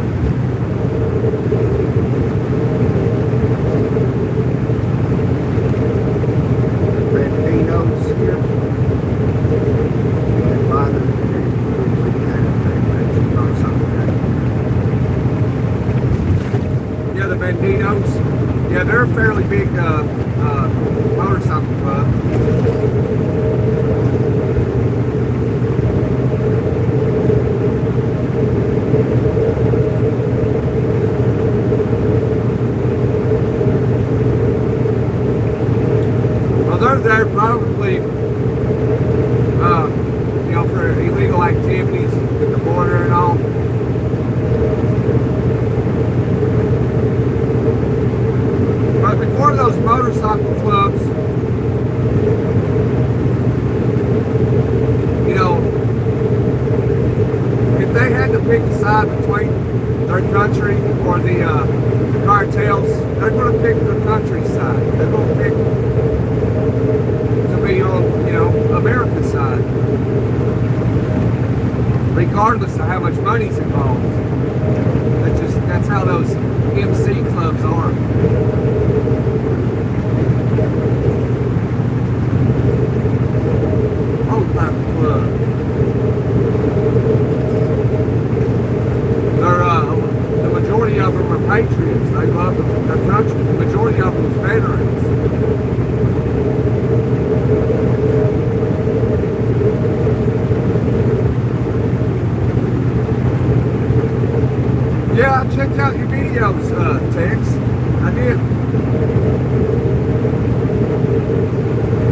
Banditos here. Yeah, the Banditos. Yeah, they're a fairly big motorcycle club. Well, they're there probably, for illegal activities with the border and all. But before those motorcycle clubs, if they had to pick a side between their country or the cartels, they're going to pick their country's side. They're going to pick to be on, America's side, regardless of how much money's involved. That's how those MC clubs are.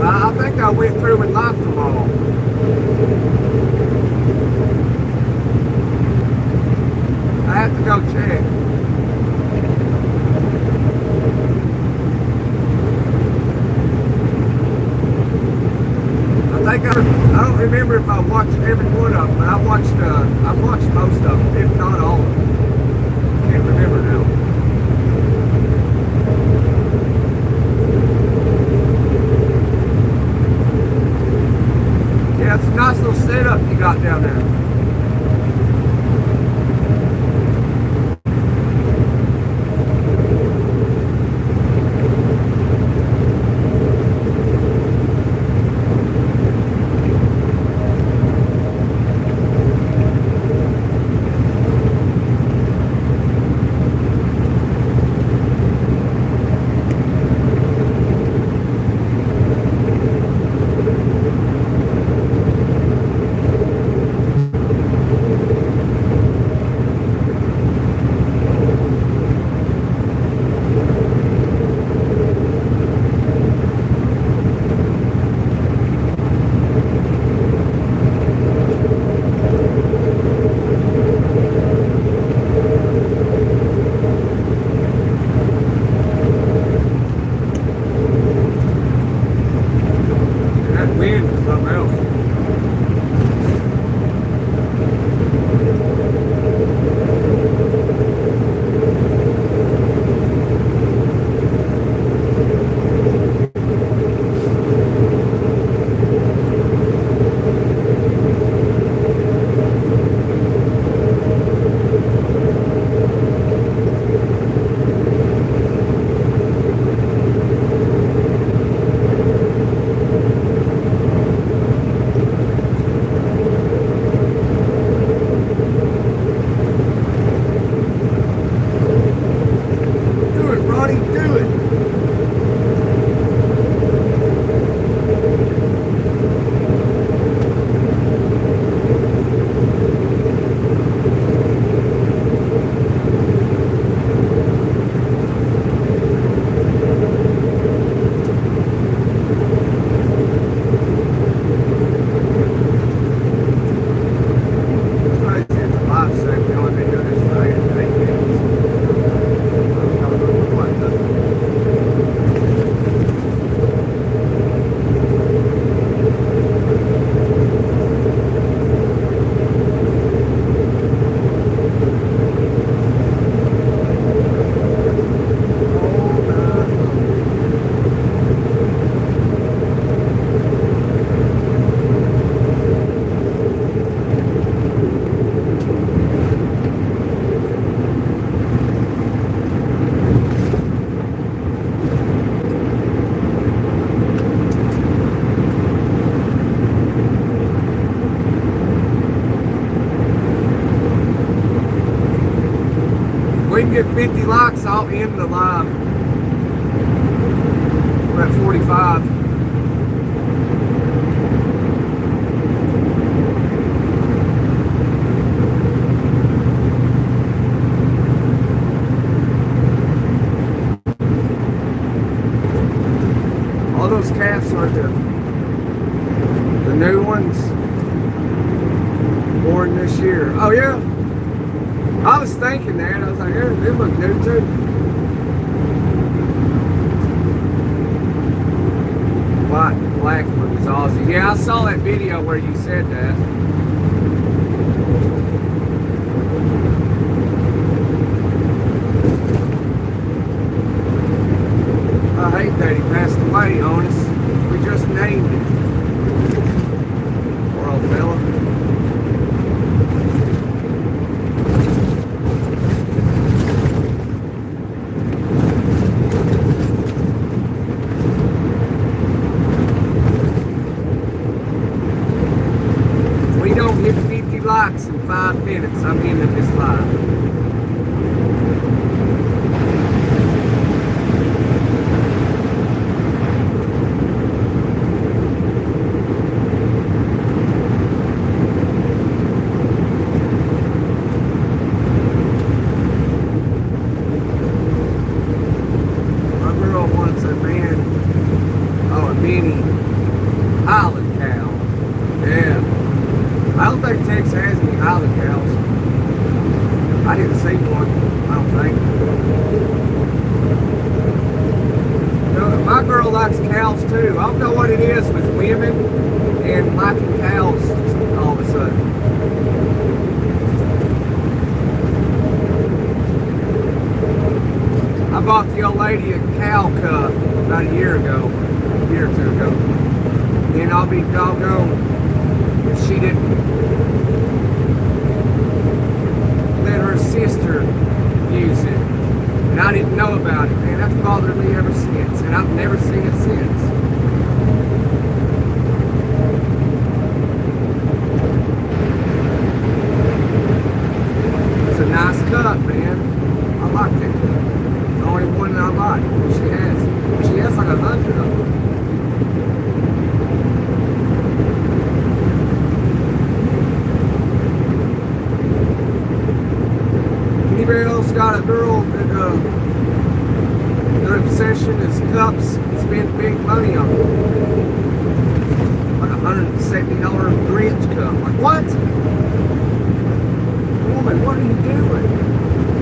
I think I went through and locked them all. I have to go check. I don't remember if I watched every one of them, but I watched most of them, if not all of them. Can't remember now. Yeah, it's a nice little setup you got down there. We can get 50 likes, I'll end the live. We're at 45. All those calves are the new ones born this year. Oh yeah? I was thinking that. I was like, yeah, they look new too. White and black one is Aussie. Yeah, I saw that video where you said that. I hate that he passed away on us. We just named him. Poor old fella. Hit 50 likes in 5 minutes. I'm ending this live. My girl wants a a mini Highland cow. Yeah. I don't think Texas has any Highland cows. I didn't see one, I don't think. My girl likes cows too. I don't know what it is with women and liking cows all of a sudden. I bought the old lady a cow cup about a year or two ago. And I'll be doggone if she didn't let her sister use it. And I didn't know about it, man. That's bothered me ever since. And I've never seen it since. It's a nice cup, man. I like that cup. It's the only one that I like. She has like 100 of them. Anybody else got a girl that their obsession is cups and spend big money on them? Like $170 Grinch cup. Like what? Woman, what are you doing?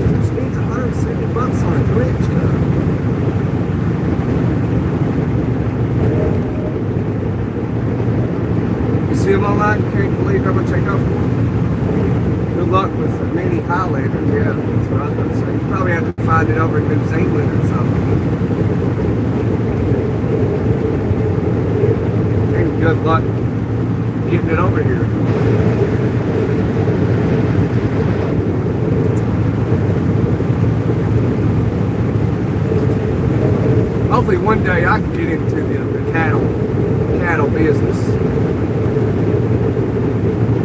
She spends $170 on a Grinch cup. You see them online? You can't believe how much they go for. Good luck with the mini Highlander, yeah, that's what I was going to say. You probably have to find it over in New Zealand or something. And good luck getting it over here. Hopefully one day I can get into the cattle business.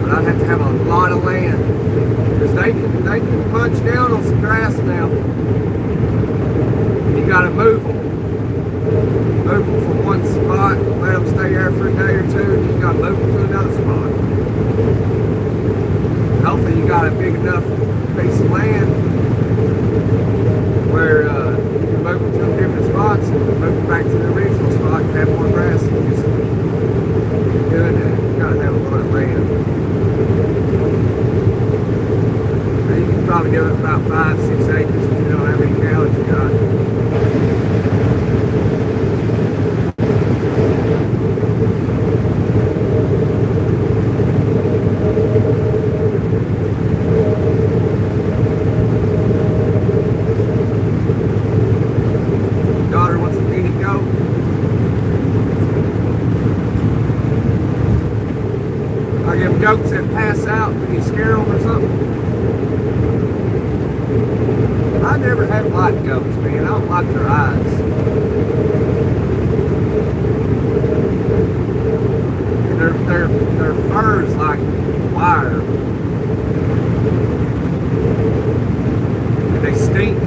But I'd have to have a lot of land. Because they can punch down on some grass now. You gotta move them. Move them from one spot, let them stay there for a day or two, and you gotta move them to another spot. Hopefully you got a big enough piece of land where you can move them to different spots and move them back to the original spot and have more grass and just doing that. You gotta have a lot of land. You can probably do it about 5-6 acres if you don't have any cows you got. Daughter wants a mini goat. I give goats that pass out when you scare them or something. I never had white goats, man. I don't like their eyes. And their fur is like wire. And they stink.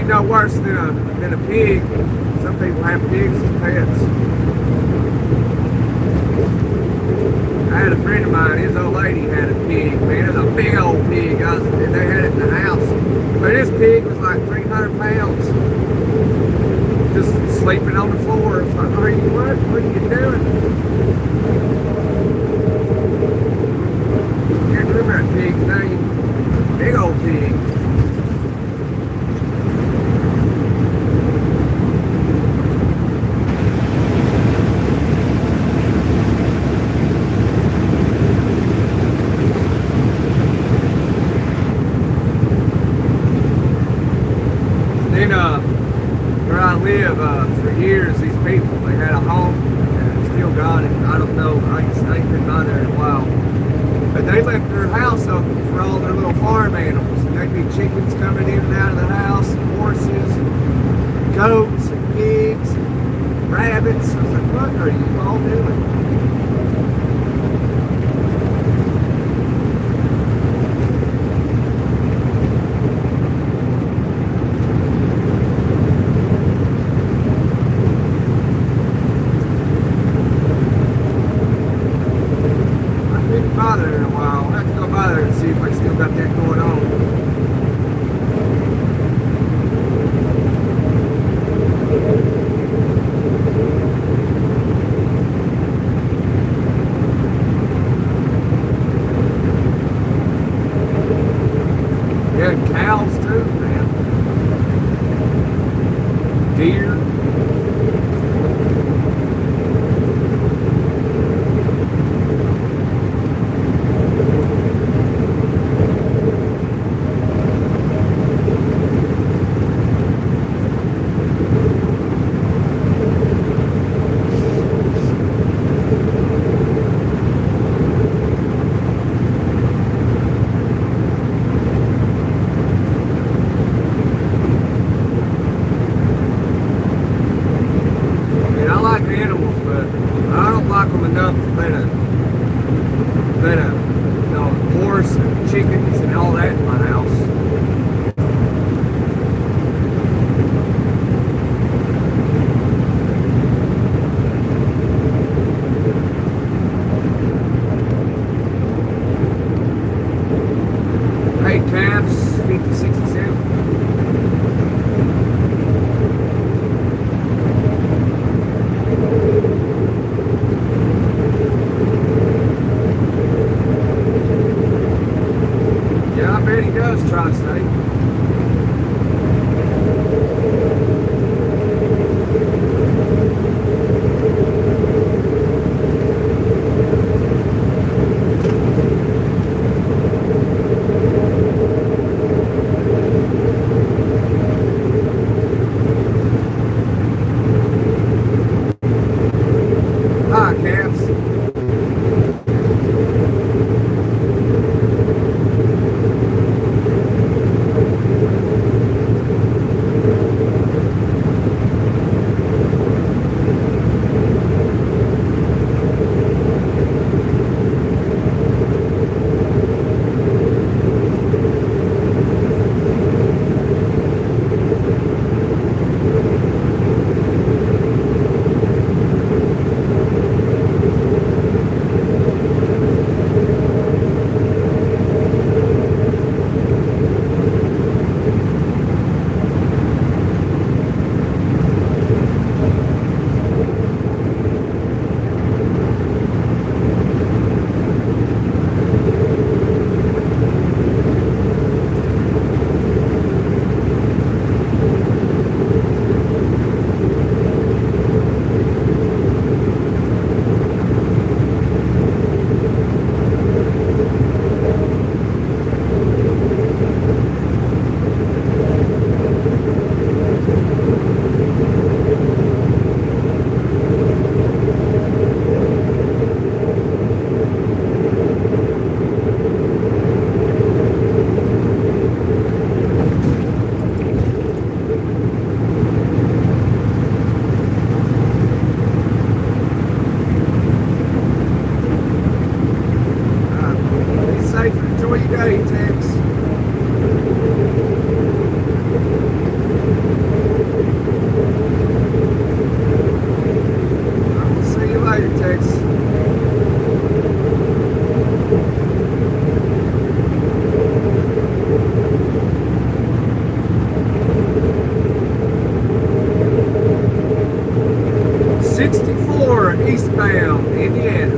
No worse than a pig. Some people have pigs as pets. I had a friend of mine, his old lady had a pig, man. It was a big old pig. And they had it in the house. But this pig was like 300 pounds. Just sleeping on the floor. It's like, what are you doing? I can't remember that pig's name. Big old pig. Where I live, for years, these people, they had a home No, I ain't been by there in a while. But they left their house open for all their little farm animals. And there'd be chickens coming in and out of the house, and horses, and goats, and pigs, and rabbits. I was like, what are you all doing? By there in a while. I'll have to go by there and see if I still got that going on. Yeah, cows too, man. Deer. Animals, but I don't like them enough to let a horse and chickens and all that in my house. Hey, calves, 50, 60 cents. Yeah, I bet he does try to stay. Hi, calves. Enjoy your day, Tex. I will see you later, Tex. Eastbound, Indiana.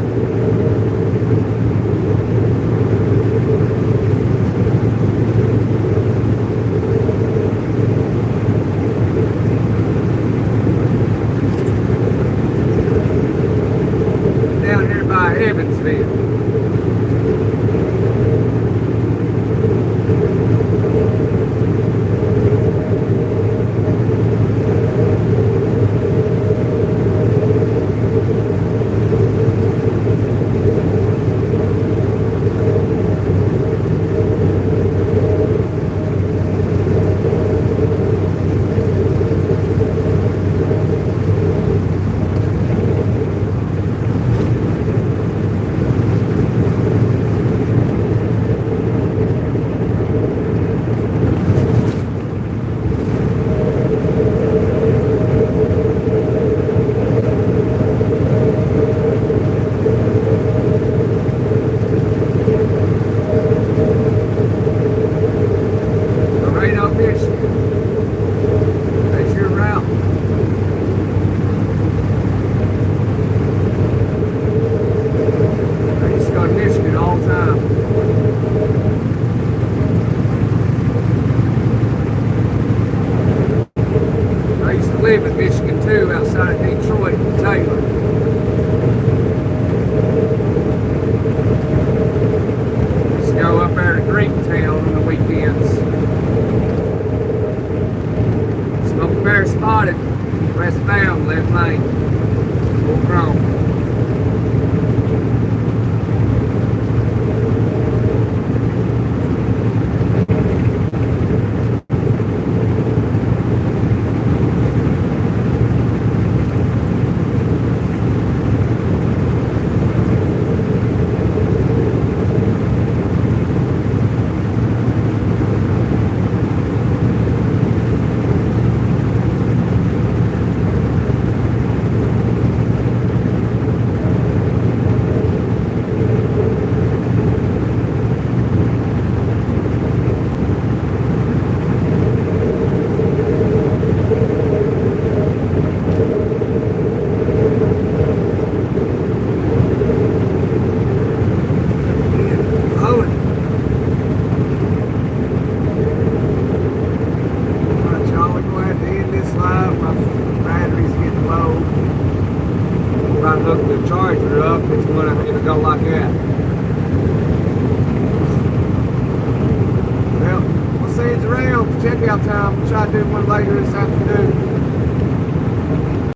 Down here by Evansville. hook the charger up, it'll go like that. Well, we'll see you around for checkout time. We'll try to do one later this afternoon.